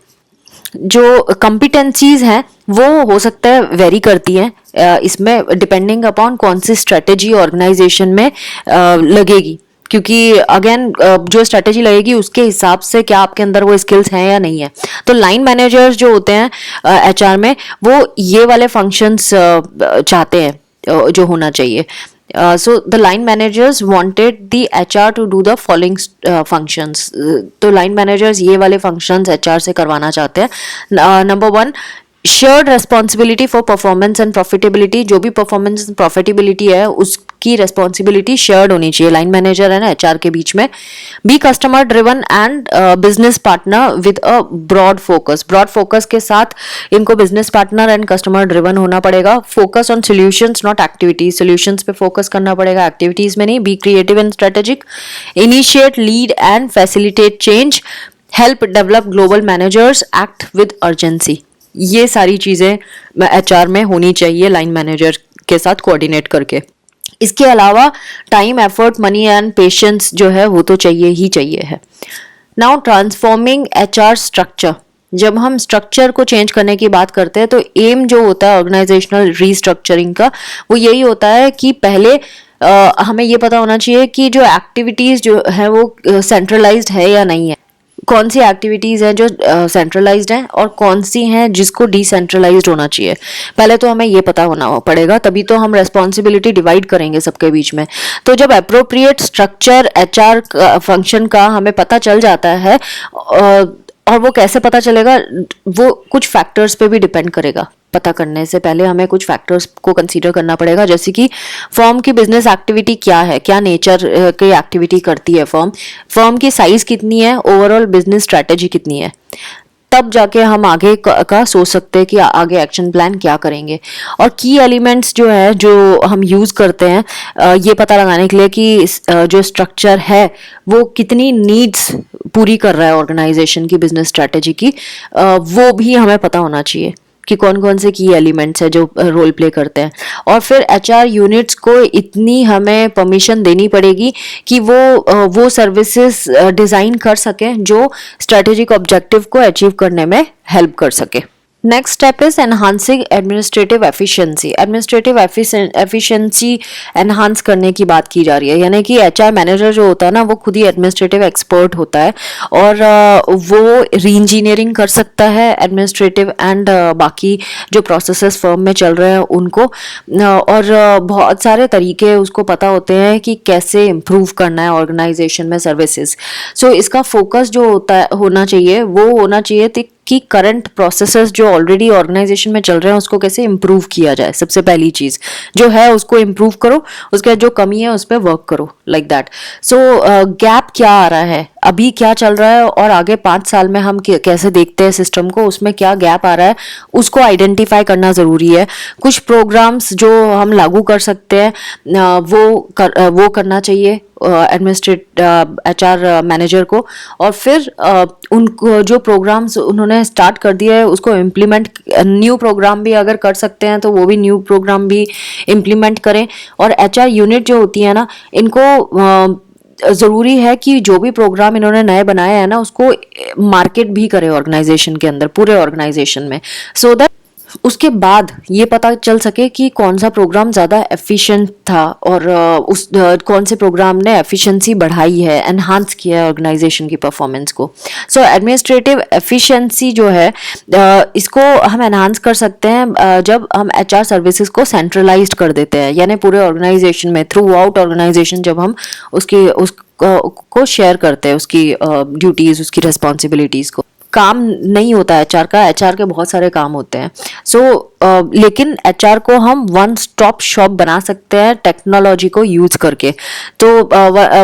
[SPEAKER 1] जो कॉम्पिटेंसीज हैं वो हो सकता है वेरी करती हैं इसमें, डिपेंडिंग अपॉन कौन सी स्ट्रेटेजी ऑर्गेनाइजेशन में लगेगी, क्योंकि अगेन जो स्ट्रेटेजी लगेगी उसके हिसाब से क्या आपके अंदर वो स्किल्स हैं या नहीं है। तो लाइन मैनेजर्स जो होते हैं एचआर में, वो ये वाले फंक्शंस चाहते हैं जो होना चाहिए। So the line managers wanted the HR to do the following functions. तो line managers ये वाले functions HR से करवाना चाहते हैं। Number 1, shared responsibility for performance and profitability. जो भी परफॉर्मेंस एंड प्रॉफिटेबिलिटी है उसकी रेस्पॉन्सिबिलिटी शेयर्ड होनी चाहिए लाइन मैनेजर एंड एचआर के बीच में। Be customer driven and business partner with a broad focus. Broad focus के साथ इनको business partner and customer driven होना पड़ेगा। Focus on solutions not activities. Solutions पे फोकस करना पड़ेगा, एक्टिविटीज में नहीं। Be creative and strategic. Initiate, lead and facilitate change. Help develop global managers. Act with urgency. ये सारी चीज़ें एचआर में होनी चाहिए लाइन मैनेजर के साथ कोऑर्डिनेट करके। इसके अलावा time, effort, money and patience जो है वो तो चाहिए ही चाहिए है। Now transforming HR structure. जब हम स्ट्रक्चर को चेंज करने की बात करते हैं तो एम जो होता है ऑर्गेनाइजेशनल रीस्ट्रक्चरिंग का, वो यही होता है कि पहले हमें ये पता होना चाहिए कि जो एक्टिविटीज़ जो है वो सेंट्रलाइज्ड है या नहीं है। कौन सी एक्टिविटीज़ हैं जो सेंट्रलाइज्ड हैं और कौन सी हैं जिसको डिसेंट्रलाइज्ड होना चाहिए। पहले तो हमें ये पता होना पड़ेगा, तभी तो हम रेस्पॉन्सिबिलिटी डिवाइड करेंगे सबके बीच में। तो जब अप्रोप्रिएट स्ट्रक्चर एचआर फंक्शन का हमें पता चल जाता है, और वो कैसे पता चलेगा, वो कुछ फैक्टर्स पे भी डिपेंड करेगा। पता करने से पहले हमें कुछ फैक्टर्स को कंसीडर करना पड़ेगा, जैसे कि फर्म की बिजनेस एक्टिविटी क्या है, क्या नेचर की एक्टिविटी करती है फर्म की साइज कितनी है, ओवरऑल बिजनेस स्ट्रैटेजी कितनी है। तब जाके हम आगे का सोच सकते हैं कि आगे एक्शन प्लान क्या करेंगे। और की एलिमेंट्स जो है जो हम यूज़ करते हैं ये पता लगाने के लिए कि जो स्ट्रक्चर है वो कितनी नीड्स पूरी कर रहा है ऑर्गेनाइजेशन की बिजनेस स्ट्रैटेजी की, वो भी हमें पता होना चाहिए कि कौन कौन से की एलिमेंट्स है जो रोल प्ले करते हैं। और फिर एचआर यूनिट्स को इतनी हमें परमिशन देनी पड़ेगी कि वो सर्विसेज डिज़ाइन कर सकें जो स्ट्रेटेजिक ऑब्जेक्टिव को अचीव करने में हेल्प कर सके। Next step is enhancing administrative efficiency. Administrative efficiency enhance करने की बात की जा रही है, यानी कि एचआर मैनेजर जो होता है ना वो खुद ही एडमिनिस्ट्रेटिव एक्सपर्ट होता है और वो री इंजीनियरिंग कर सकता है एडमिनिस्ट्रेटिव एंड बाकी जो प्रोसेसेस फर्म में चल रहे हैं उनको, और बहुत सारे तरीके उसको पता होते हैं कि कैसे इम्प्रूव करना है ऑर्गेनाइजेशन में सर्विसेज। सो इसका फोकस जो होना चाहिए वो होना चाहिए कि करंट प्रोसेसेस जो ऑलरेडी ऑर्गेनाइजेशन में चल रहे हैं उसको कैसे इम्प्रूव किया जाए। सबसे पहली चीज़ जो है उसको इम्प्रूव करो, उसके बाद जो कमी है उस पर वर्क करो, लाइक दैट। सो गैप क्या आ रहा है, अभी क्या चल रहा है और आगे 5 साल में हम कैसे देखते हैं सिस्टम को, उसमें क्या गैप आ रहा है उसको आइडेंटिफाई करना ज़रूरी है। कुछ प्रोग्राम्स जो हम लागू कर सकते हैं वो करना चाहिए एचआर मैनेजर को, और फिर उनको जो प्रोग्राम्स उन्होंने स्टार्ट कर दिया है उसको इम्प्लीमेंट, न्यू प्रोग्राम भी अगर कर सकते हैं तो वो भी न्यू प्रोग्राम भी इम्प्लीमेंट करें। और एचआर यूनिट जो होती है ना, इनको ज़रूरी है कि जो भी प्रोग्राम इन्होंने नए बनाए हैं ना उसको मार्केट भी करे ऑर्गेनाइजेशन के अंदर, पूरे ऑर्गेनाइजेशन में, सो दैट उसके बाद ये पता चल सके कि कौन सा प्रोग्राम ज़्यादा एफिशिएंट था और कौन से प्रोग्राम ने एफिशिएंसी बढ़ाई है, एनहांस किया है ऑर्गेनाइजेशन की परफॉर्मेंस को। सो एडमिनिस्ट्रेटिव एफिशिएंसी जो है इसको हम एनहांस कर सकते हैं जब हम एचआर सर्विसेज को सेंट्रलाइज्ड कर देते हैं, यानी पूरे ऑर्गेनाइजेशन में, थ्रू आउट ऑर्गेनाइजेशन जब हम उसको शेयर करते हैं, उसकी ड्यूटीज़, उसकी रिस्पॉन्सिबिलिटीज़ को। काम नहीं होता है एचआर का, एचआर के बहुत सारे काम होते हैं। लेकिन एचआर को हम वन स्टॉप शॉप बना सकते हैं टेक्नोलॉजी को यूज करके। तो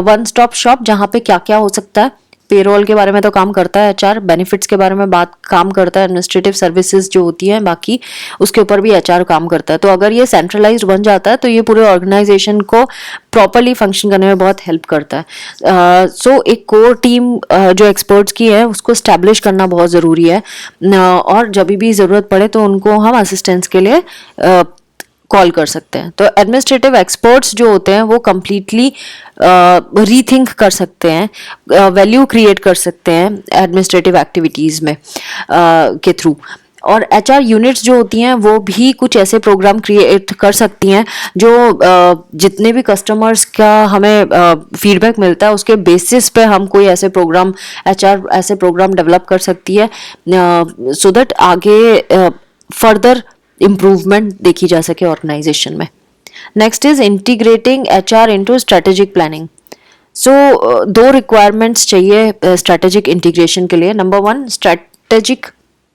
[SPEAKER 1] वन स्टॉप शॉप जहाँ पे क्या क्या हो सकता है, पेरोल के बारे में तो काम करता है एचआर, बेनिफिट्स के बारे में बात काम करता है, एडमिनिस्ट्रेटिव सर्विसेज जो होती हैं बाकी उसके ऊपर भी एचआर काम करता है। तो अगर ये सेंट्रलाइज्ड बन जाता है तो ये पूरे ऑर्गेनाइजेशन को प्रॉपरली फंक्शन करने में बहुत हेल्प करता है। सो एक कोर टीम जो एक्सपर्ट्स की है उसको स्टैब्लिश करना बहुत ज़रूरी है, और जब भी ज़रूरत पड़े तो उनको हम असिस्टेंस के लिए कॉल कर सकते हैं। तो एडमिनिस्ट्रेटिव एक्सपर्ट्स जो होते हैं वो कम्प्लीटली रीथिंक कर सकते हैं, वैल्यू क्रिएट कर सकते हैं एडमिनिस्ट्रेटिव एक्टिविटीज़ में के थ्रू। और एचआर यूनिट्स जो होती हैं वो भी कुछ ऐसे प्रोग्राम क्रिएट कर सकती हैं जो जितने भी कस्टमर्स का हमें फीडबैक मिलता है उसके बेसिस पे हम कोई ऐसे प्रोग्राम, एचआर ऐसे प्रोग्राम डेवलप कर सकती है सो दैट आगे फर्दर इम्प्रूवमेंट देखी जा सके ऑर्गेनाइजेशन में। Next is integrating HR into strategic planning. So दो रिक्वायरमेंट्स चाहिए स्ट्रेटेजिक इंटीग्रेशन के लिए। Number 1, strategic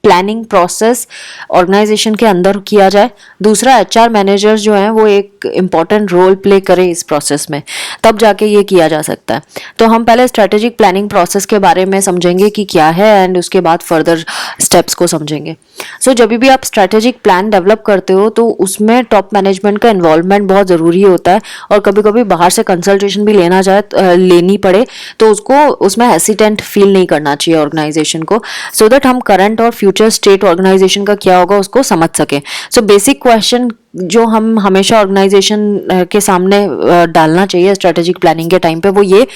[SPEAKER 1] planning process organisation के अंदर किया जाए। दूसरा, एचआर मैनेजर जो हैं वो एक इम्पॉर्टेंट रोल प्ले करे इस प्रोसेस में, तब जाके ये किया जा सकता है। तो हम पहले स्ट्रेटेजिक प्लानिंग प्रोसेस के बारे में समझेंगे कि क्या है एंड उसके बाद फर्दर स्टेप्स को समझेंगे। सो जब भी आप स्ट्रेटेजिक प्लान डेवलप करते हो तो उसमें टॉप मैनेजमेंट का इन्वॉल्वमेंट बहुत ज़रूरी होता है, और कभी कभी बाहर से कंसल्टेशन भी लेनी पड़े तो उसको उसमें हेसिटेंट फील नहीं करना चाहिए ऑर्गेनाइजेशन को, सो दैट हम करंट और फ्यूचर स्टेट ऑर्गेनाइजेशन का क्या होगा उसको समझ सके। सो बेसिक क्वेश्चन जो हम हमेशा ऑर्गेनाइजेशन के सामने डालना चाहिए स्ट्रेटेजिक प्लानिंग के टाइम पे वो ये,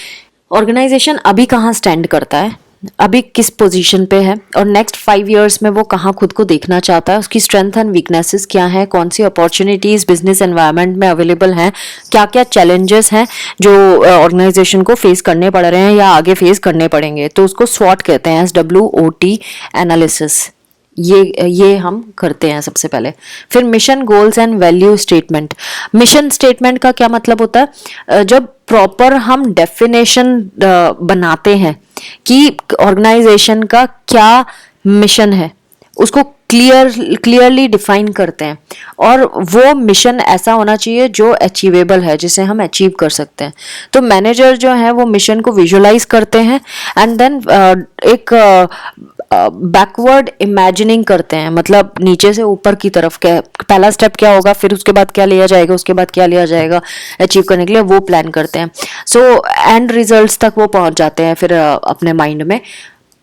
[SPEAKER 1] ऑर्गेनाइजेशन अभी कहाँ स्टैंड करता है, अभी किस पोजीशन पे है, और नेक्स्ट 5 इयर्स में वो कहाँ खुद को देखना चाहता है, उसकी स्ट्रेंथ एंड वीकनेसेस क्या है, कौन सी अपॉर्चुनिटीज बिजनेस एनवायरनमेंट में अवेलेबल हैं, क्या क्या चैलेंजेस हैं जो ऑर्गेनाइजेशन को फेस करने पड़ रहे हैं या आगे फेस करने पड़ेंगे। तो उसको स्वॉट कहते हैं, SWOT एनालिसिस। ये हम करते हैं सबसे पहले। फिर mission, goals and value statement. Mission statement का क्या मतलब होता है, जब प्रॉपर हम डेफिनेशन बनाते हैं कि ऑर्गेनाइजेशन का क्या मिशन है, उसको क्लियरली डिफाइन करते हैं, और वो मिशन ऐसा होना चाहिए जो अचीवेबल है, जिसे हम अचीव कर सकते हैं। तो मैनेजर जो है वो मिशन को विजुअलाइज करते हैं एंड देन एक बैकवर्ड इमेजिनिंग करते हैं, मतलब नीचे से ऊपर की तरफ क्या पहला स्टेप क्या होगा, फिर उसके बाद क्या लिया जाएगा, उसके बाद क्या लिया जाएगा अचीव करने के लिए, वो प्लान करते हैं। सो एंड रिजल्ट्स तक वो पहुंच जाते हैं फिर अपने माइंड में।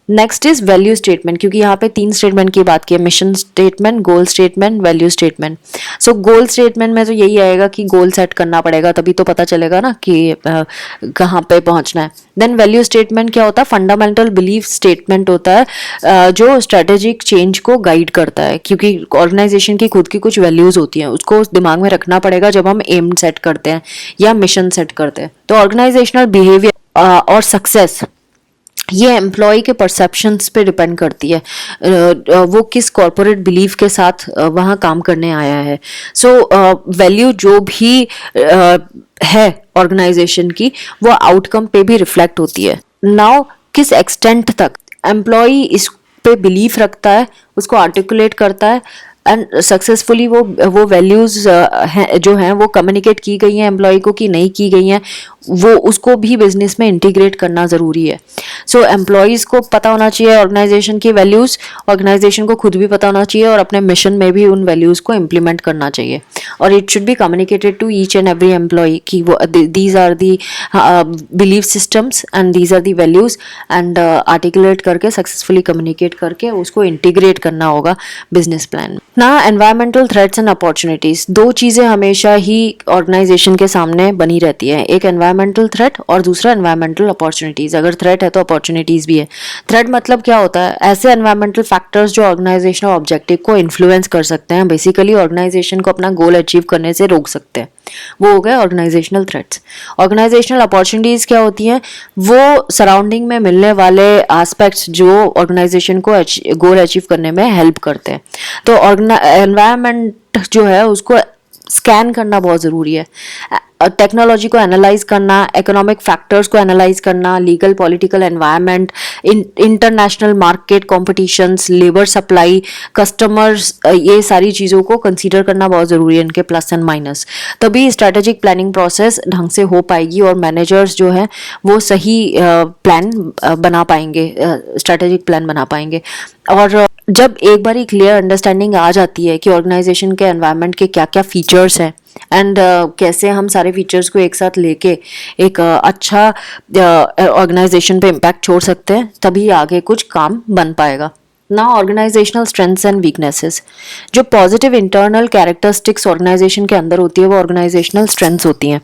[SPEAKER 1] नेक्स्ट इज वैल्यू स्टेटमेंट, क्योंकि यहाँ पे 3 स्टेटमेंट की बात की है, मिशन स्टेटमेंट, गोल स्टेटमेंट, वैल्यू स्टेटमेंट। सो गोल स्टेटमेंट में तो यही आएगा कि गोल सेट करना पड़ेगा, तभी तो पता चलेगा ना कि कहाँ पे पहुँचना है। देन वैल्यू स्टेटमेंट क्या होता है, फंडामेंटल बिलीफ स्टेटमेंट होता है जो स्ट्रेटेजिक चेंज को गाइड करता है, क्योंकि ऑर्गेनाइजेशन की खुद की कुछ वैल्यूज होती हैं, उसको उस दिमाग में रखना पड़ेगा जब हम एम सेट करते हैं या मिशन सेट करते हैं। तो ऑर्गेनाइजेशनल बिहेवियर और सक्सेस ये एम्प्लॉय के परसेप्शंस पे डिपेंड करती है, वो किस कॉर्पोरेट बिलीफ के साथ वहाँ काम करने आया है। सो वैल्यू जो भी है ऑर्गेनाइजेशन की वो आउटकम पे भी रिफ्लेक्ट होती है। नाउ किस एक्सटेंट तक एम्प्लॉय इस पे बिलीफ रखता है, उसको आर्टिकुलेट करता है एंड सक्सेसफुली वो वैल्यूज जो हैं वो कम्युनिकेट की गई हैं एम्प्लॉय को कि नहीं की गई हैं, वो उसको भी बिजनेस में इंटीग्रेट करना ज़रूरी है। सो एम्प्लॉयज़ को पता होना चाहिए ऑर्गेनाइजेशन की वैल्यूज़, ऑर्गेनाइजेशन को खुद भी पता होना चाहिए और अपने मिशन में भी उन वैल्यूज़ को इम्प्लीमेंट करना चाहिए, और it should be communicated to each and every employee कि वो these are the belief systems and these are the values, and articulate करके सक्सेसफुली कम्युनिकेट करके उसको इंटीग्रेट करना होगा बिजनेस प्लान में। ना एनवायरमेंटल थ्रेट्स एंड अपॉर्चुनिटीज़, 2 चीज़ें हमेशा ही ऑर्गेनाइजेशन के सामने बनी रहती है, एक एनवायरमेंटल थ्रेट और दूसरा एनवायरमेंटल अपॉर्चुनिटीज़। अगर थ्रेट है तो अपॉर्चुनिटीज़ भी है। थ्रेट मतलब क्या होता है, ऐसे एनवायरमेंटल फैक्टर्स जो ऑर्गेनाइजेशनल ऑब्जेक्टिव को इन्फ्लुएंस कर सकते हैं, बेसिकली ऑर्गेनाइजेशन को अपना गोल अचीव करने से रोक सकते हैं, वो हो गए ऑर्गेनाइजेशनल थ्रेट्स। ऑर्गेनाइजेशनल अपॉर्चुनिटीज़ क्या होती हैं, वो सराउंडिंग में मिलने वाले एस्पेक्ट्स जो ऑर्गेनाइजेशन को गोल अचीव करने में हेल्प करते हैं। तो एनवायरनमेंट जो है उसको स्कैन करना बहुत ज़रूरी है। टेक्नोलॉजी को एनालाइज करना, इकोनॉमिक फैक्टर्स को एनालाइज करना, legal political environment, international market competitions, labour supply, customers, ये सारी चीज़ों को कंसीडर करना बहुत ज़रूरी है, इनके प्लस एंड माइनस। तभी स्ट्रेटेजिक प्लानिंग प्रोसेस ढंग से हो पाएगी और मैनेजर्स जो है वो सही प्लान बना पाएंगे, स्ट्रेटेजिक प्लान बना पाएंगे। और जब एक बार ही क्लियर अंडरस्टैंडिंग आ जाती है कि ऑर्गेनाइजेशन के एनवायरनमेंट के क्या क्या फीचर्स हैं एंड कैसे हम सारे फीचर्स को एक साथ लेके एक अच्छा ऑर्गेनाइजेशन पे इम्पैक्ट छोड़ सकते हैं, तभी आगे कुछ काम बन पाएगा। Now organisational strengths and weaknesses. जो पॉजिटिव इंटरनल कैरेक्टरिस्टिक्स ऑर्गेनाइजेशन के अंदर होती है वो ऑर्गेनाइजेशनल स्ट्रेंथ्स होती हैं।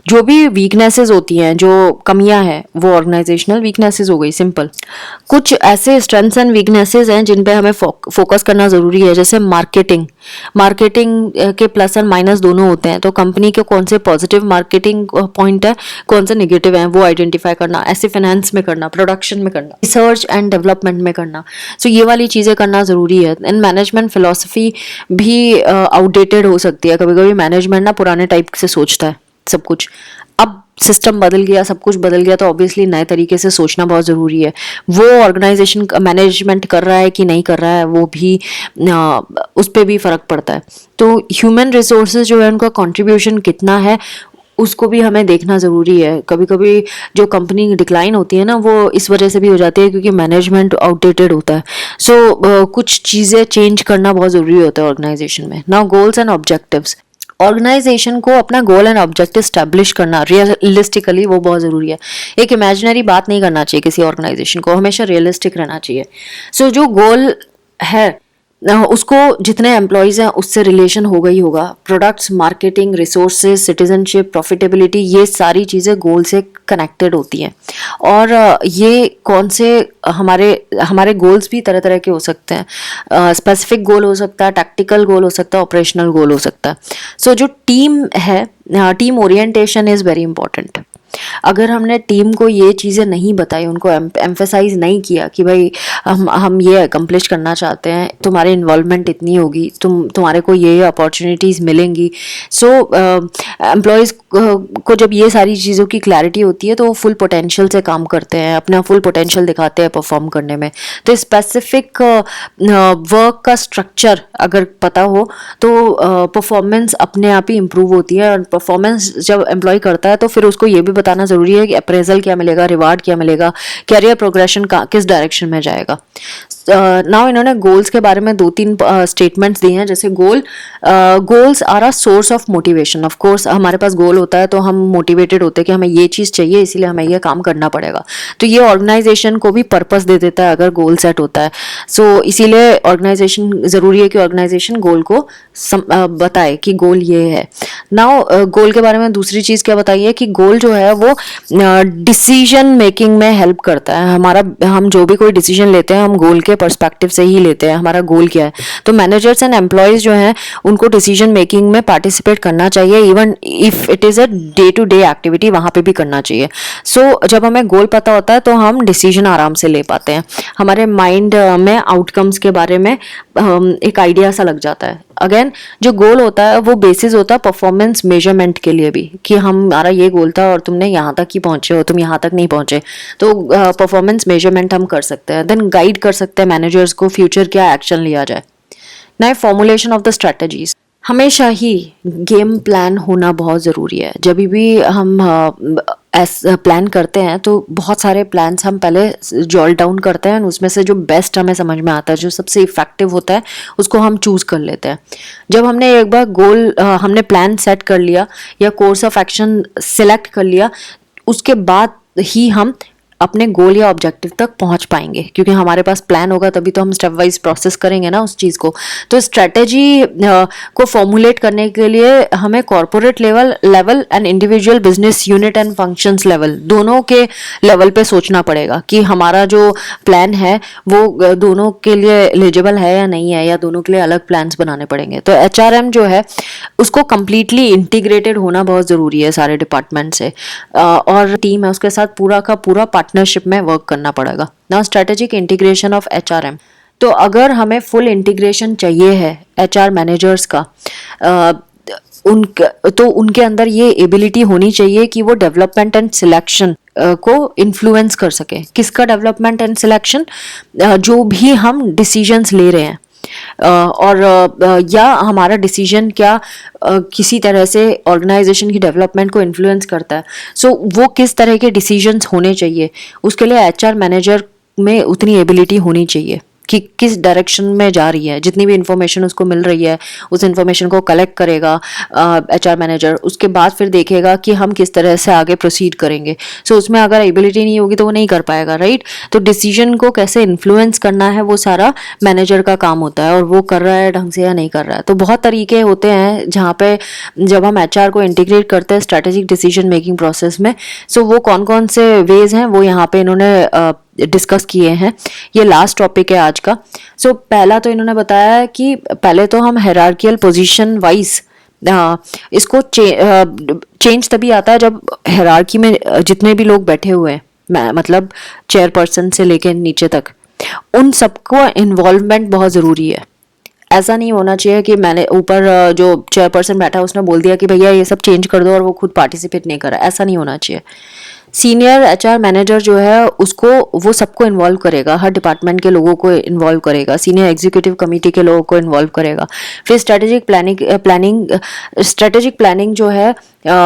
[SPEAKER 1] जो भी वीकनेसेस होती हैं, जो कमियां हैं, वो ऑर्गेनाइजेशनल वीकनेसेस हो गई, सिंपल। कुछ ऐसे स्ट्रेंथ्स एंड वीकनेसेस हैं जिन पे हमें फोकस करना ज़रूरी है, जैसे मार्केटिंग। मार्केटिंग के प्लस एंड माइनस दोनों होते हैं, तो कंपनी के कौन से पॉजिटिव मार्केटिंग पॉइंट है, कौन से नेगेटिव हैं, वो आइडेंटिफाई करना। ऐसे फाइनेंस में करना, प्रोडक्शन में करना, रिसर्च एंड डेवलपमेंट में करना। सो ये वाली चीज़ें करना ज़रूरी है। एंड मैनेजमेंट फिलॉसफी भी आउटडेटेड हो सकती है। कभी कभी मैनेजमेंट ना पुराने टाइप से सोचता है सब कुछ। अब सिस्टम बदल गया, सब कुछ बदल गया, तो ऑब्वियसली नए तरीके से सोचना बहुत ज़रूरी है। वो ऑर्गेनाइजेशन मैनेजमेंट कर रहा है कि नहीं कर रहा है, वो भी उस पर भी फ़र्क पड़ता है। तो ह्यूमन रिसोर्सेज जो है उनका कंट्रीब्यूशन कितना है उसको भी हमें देखना ज़रूरी है। कभी कभी जो कंपनी डिक्लाइन होती है ना, वो इस वजह से भी हो जाती है क्योंकि मैनेजमेंट आउटडेटेड होता है। सो कुछ चीज़ें चेंज करना बहुत ज़रूरी होता है ऑर्गेनाइजेशन में। Now goals and objectives. Organisation को अपना गोल एंड ऑब्जेक्टिव स्टैब्लिश करना रियलिस्टिकली वो बहुत ज़रूरी है। एक इमेजिनरी बात नहीं करना चाहिए किसी ऑर्गेनाइजेशन को, हमेशा रियलिस्टिक रहना चाहिए। सो जो गोल है उसको जितने एम्प्लॉयज़ हैं उससे रिलेशन होगा ही होगा। Products, marketing, resources, citizenship, profitability, ये सारी चीज़ें गोल से कनेक्टेड होती हैं। और ये कौन से हमारे हमारे गोल्स भी तरह तरह के हो सकते हैं। स्पेसिफिक गोल हो सकता है, टैक्टिकल गोल हो सकता है, ऑपरेशनल गोल हो सकता है। सो जो टीम है, team orientation is very important. अगर हमने टीम को ये चीज़ें नहीं बताई, उनको एम्फेसाइज नहीं किया कि भाई हम ये अकम्प्लिश करना चाहते हैं, तुम्हारी इन्वॉल्वमेंट इतनी होगी, तुम्हारे को ये अपॉर्चुनिटीज़ मिलेंगी। सो एम्प्लॉयज़ को जब ये सारी चीज़ों की क्लैरिटी होती है तो वो फुल पोटेंशियल से काम करते हैं, अपना फुल पोटेंशियल दिखाते हैं परफॉर्म करने में। तो स्पेसिफिक वर्क का स्ट्रक्चर अगर पता हो तो परफॉर्मेंस अपने आप ही इम्प्रूव होती है। और परफॉर्मेंस जब एम्प्लॉय करता है तो फिर उसको ये भी बताना ज़रूरी है कि अप्रेजल क्या मिलेगा, रिवार्ड क्या मिलेगा, कैरियर प्रोग्रेशन का किस डायरेक्शन में जाएगा। नाउ इन्होंने गोल्स के बारे में 2-3 स्टेटमेंट्स दिए हैं। जैसे goals are a source of motivation. Of course हमारे पास गोल होता है तो हम मोटिवेटेड होते हैं कि हमें ये चीज़ चाहिए, इसीलिए हमें ये काम करना पड़ेगा। तो ये ऑर्गेनाइजेशन को भी पर्पस दे देता है अगर गोल सेट होता है। सो इसीलिए ऑर्गेनाइजेशन ज़रूरी है कि ऑर्गेनाइजेशन गोल को बताए कि गोल ये है। नाउ गोल के बारे में दूसरी चीज़ क्या बताइए कि गोल जो है वो डिसीजन मेकिंग में हेल्प करता है। हम जो भी कोई डिसीजन लेते हैं हम गोल के पर्सपेक्टिव से ही लेते हैं, हमारा गोल क्या है। तो मैनेजर्स एंड एम्प्लॉयज जो हैं उनको डिसीजन मेकिंग में पार्टिसिपेट करना चाहिए, even if it is a day to day activity, वहाँ पे भी करना चाहिए। सो जब हमें गोल पता होता है तो हम डिसीजन आराम से ले पाते हैं, हमारे माइंड में आउटकम्स के बारे में एक आइडिया सा लग जाता है। अगेन जो गोल होता है वो बेसिस होता है परफॉर्मेंस मेजरमेंट के लिए भी, कि हमारा ये गोल था और तुमने यहाँ तक ही पहुंचे हो, तुम यहाँ तक नहीं पहुंचे, तो परफॉर्मेंस मेजरमेंट हम कर सकते हैं। देन गाइड कर सकते हैं मैनेजर्स को फ्यूचर क्या एक्शन लिया जाए। नए फॉर्मुलेशन ऑफ द स्ट्रेटजीज। हमेशा ही गेम प्लान होना बहुत ज़रूरी है। जब भी हम प्लान करते हैं तो बहुत सारे प्लान्स हम पहले जॉल डाउन करते हैं, उसमें से जो बेस्ट हमें समझ में आता है, जो सबसे इफेक्टिव होता है, उसको हम चूज़ कर लेते हैं। जब हमने एक बार हमने प्लान सेट कर लिया या कोर्स ऑफ एक्शन सेलेक्ट कर लिया, उसके बाद ही हम अपने गोल या ऑब्जेक्टिव तक पहुंच पाएंगे, क्योंकि हमारे पास प्लान होगा तभी तो हम स्टेप वाइज प्रोसेस करेंगे ना उस चीज़ को। तो स्ट्रेटेजी को फॉर्मुलेट करने के लिए हमें corporate level and individual business unit and functions level, दोनों के लेवल पे सोचना पड़ेगा कि हमारा जो प्लान है वो दोनों के लिए एलिजिबल है या नहीं है, या दोनों के लिए अलग प्लान्स बनाने पड़ेंगे। तो HRM जो है उसको कम्प्लीटली इंटीग्रेटेड होना बहुत ज़रूरी है सारे डिपार्टमेंट से, और टीम है उसके साथ पूरा का पूरा पार्टनरशिप में वर्क करना पड़ेगा ना। Strategic integration of HRM। तो अगर हमें फुल इंटीग्रेशन चाहिए है HR मैनेजर्स का उनके अंदर ये एबिलिटी होनी चाहिए कि वो डेवलपमेंट एंड सिलेक्शन को इन्फ्लुएंस कर सके। किसका डेवलपमेंट एंड सिलेक्शन? जो भी हम डिसीजंस ले रहे हैं और या हमारा डिसीजन क्या किसी तरह से ऑर्गेनाइजेशन की डेवलपमेंट को इन्फ्लुएंस करता है। सो वो किस तरह के डिसीजंस होने चाहिए, उसके लिए एचआर मैनेजर में उतनी एबिलिटी होनी चाहिए कि किस डायरेक्शन में जा रही है। जितनी भी इंफॉर्मेशन उसको मिल रही है उस इंफॉर्मेशन को कलेक्ट करेगा एचआर मैनेजर, उसके बाद फिर देखेगा कि हम किस तरह से आगे प्रोसीड करेंगे। सो उसमें अगर एबिलिटी नहीं होगी तो वो नहीं कर पाएगा, राइट। तो डिसीजन को कैसे इन्फ्लुएंस करना है वो सारा मैनेजर का काम होता है, और वो कर रहा है ढंग से या नहीं कर रहा है। तो बहुत तरीके होते हैं जहाँ पे जब हम एचआर को इंटीग्रेट करते हैं स्ट्रेटेजिक डिसीजन मेकिंग प्रोसेस में। सो वो कौन कौन से वेज हैं वो यहाँ पे इन्होंने डिस्कस किए हैं। ये लास्ट टॉपिक है आज का। सो पहला तो इन्होंने बताया है कि पहले तो हम हायरार्कियल पोजीशन वाइज इसको चेंज तभी आता है जब हायरार्की में जितने भी लोग बैठे हुए हैं, मतलब चेयरपर्सन से लेकर नीचे तक, उन सबको इन्वॉल्वमेंट बहुत ज़रूरी है। ऐसा नहीं होना चाहिए कि मैंने ऊपर जो चेयरपर्सन बैठा है उसने बोल दिया कि भैया ये सब चेंज कर दो और वो खुद पार्टिसिपेट नहीं कर रहा। ऐसा नहीं होना चाहिए। सीनियर एचआर मैनेजर जो है उसको वो सबको इन्वॉल्व करेगा, हर डिपार्टमेंट के लोगों को इन्वॉल्व करेगा, सीनियर एग्जीक्यूटिव कमेटी के लोगों को इन्वॉल्व करेगा। फिर स्ट्रेटेजिक प्लानिंग जो है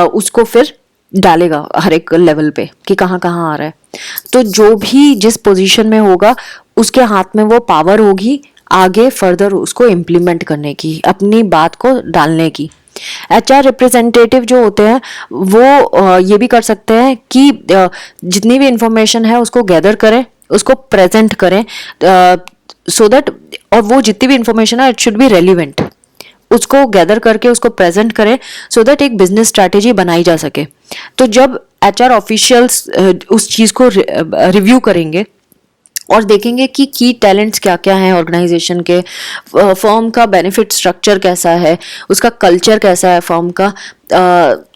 [SPEAKER 1] उसको फिर डालेगा हर एक लेवल पे कि कहाँ कहाँ आ रहा है। तो जो भी जिस पोजीशन में होगा उसके हाथ में वो पावर होगी आगे फर्दर उसको इम्प्लीमेंट करने की, अपनी बात को डालने की। एचआर रिप्रेजेंटेटिव जो होते हैं वो ये भी कर सकते हैं कि जितनी भी इंफॉर्मेशन है उसको गैदर करें, उसको प्रेजेंट करें, सो दैट, और वो जितनी भी इंफॉर्मेशन है इट शुड बी रेलिवेंट, उसको गैदर करके उसको प्रेजेंट करें सो दैट एक बिजनेस स्ट्रैटेजी बनाई जा सके। तो जब एचआर ऑफिशियल्स उस चीज़ को रिव्यू करेंगे और देखेंगे कि की टैलेंट्स क्या क्या हैं ऑर्गेनाइजेशन के, फर्म का बेनिफिट स्ट्रक्चर कैसा है, उसका कल्चर कैसा है फर्म का,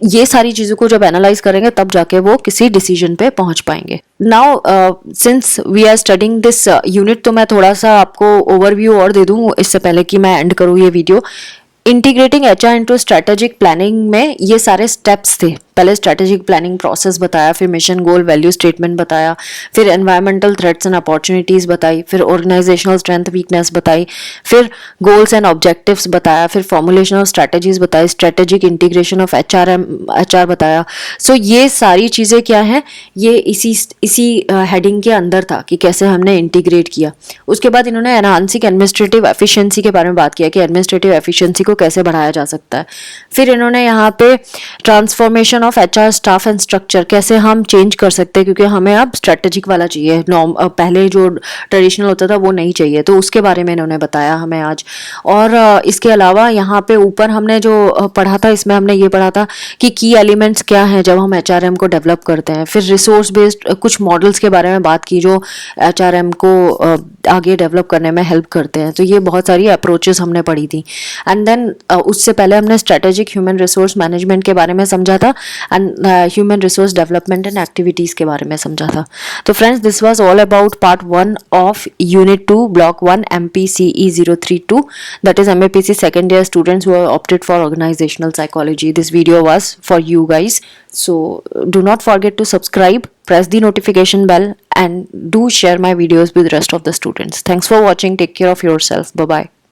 [SPEAKER 1] ये सारी चीज़ों को जब एनालाइज करेंगे तब जाके वो किसी डिसीजन पे पहुंच पाएंगे। Now since we are studying this unit, तो मैं थोड़ा सा आपको ओवरव्यू और दे दूं इससे पहले कि मैं एंड करूँ ये video. Integrating HR into strategic planning में ये सारे स्टेप्स थे। पहले स्ट्रेटेजिक प्लानिंग प्रोसेस बताया, फिर मिशन गोल वैल्यू स्टेटमेंट बताया, फिर एनवायरमेंटल थ्रेट्स एंड अपॉर्चुनिटीज़ बताई, फिर ऑर्गेनाइजेशनल स्ट्रेंथ वीकनेस बताई, फिर गोल्स एंड ऑब्जेक्टिव्स बताया, फिर फॉर्मुलेशन ऑफ स्ट्रेटेजीज बताई, स्ट्रेटेजिक इंटीग्रेशन ऑफ एचआर बताया। सो ये सारी चीज़ें क्या हैं, ये इसी हेडिंग के अंदर था कि कैसे हमने इंटीग्रेट किया। उसके बाद इन्होंने एनहांसिंग एडमिनिस्ट्रेटिव एफिशिएंसी के बारे में बात किया कि एडमिनिस्ट्रेटिव एफिशिएंसी को कैसे बढ़ाया जा सकता है। फिर इन्होंने यहाँ पे transformation of HR staff and structure कैसे हम चेंज कर सकते हैं, क्योंकि हमें अब स्ट्रेटेजिक वाला चाहिए, पहले जो ट्रेडिशनल होता था वो नहीं चाहिए। तो उसके बारे में इन्होंने बताया हमें आज। और इसके अलावा यहाँ पे ऊपर हमने जो पढ़ा था, इसमें हमने ये पढ़ा था कि की एलिमेंट्स क्या हैं जब हम एचआरएम को डेवलप करते हैं। फिर रिसोर्स बेस्ड कुछ मॉडल्स के बारे में बात की जो एचआरएम को आगे डेवलप करने में हेल्प करते हैं। तो ये बहुत सारी अप्रोचेस हमने पढ़ी थी। एंड देन उससे पहले हमने स्ट्रेटेजिक ह्यूमन रिसोर्स मैनेजमेंट के बारे में समझा था and human resource development and activities के बारे में समझा था। तो friends, this was all about part 1 of unit 2 block 1 MPCE 032, that is MAPC second year students who have opted for organizational psychology. This video was for you guys, so do not forget to subscribe, press the notification bell, and do share my videos with rest of the students. Thanks for watching. Take care of yourself. Bye bye.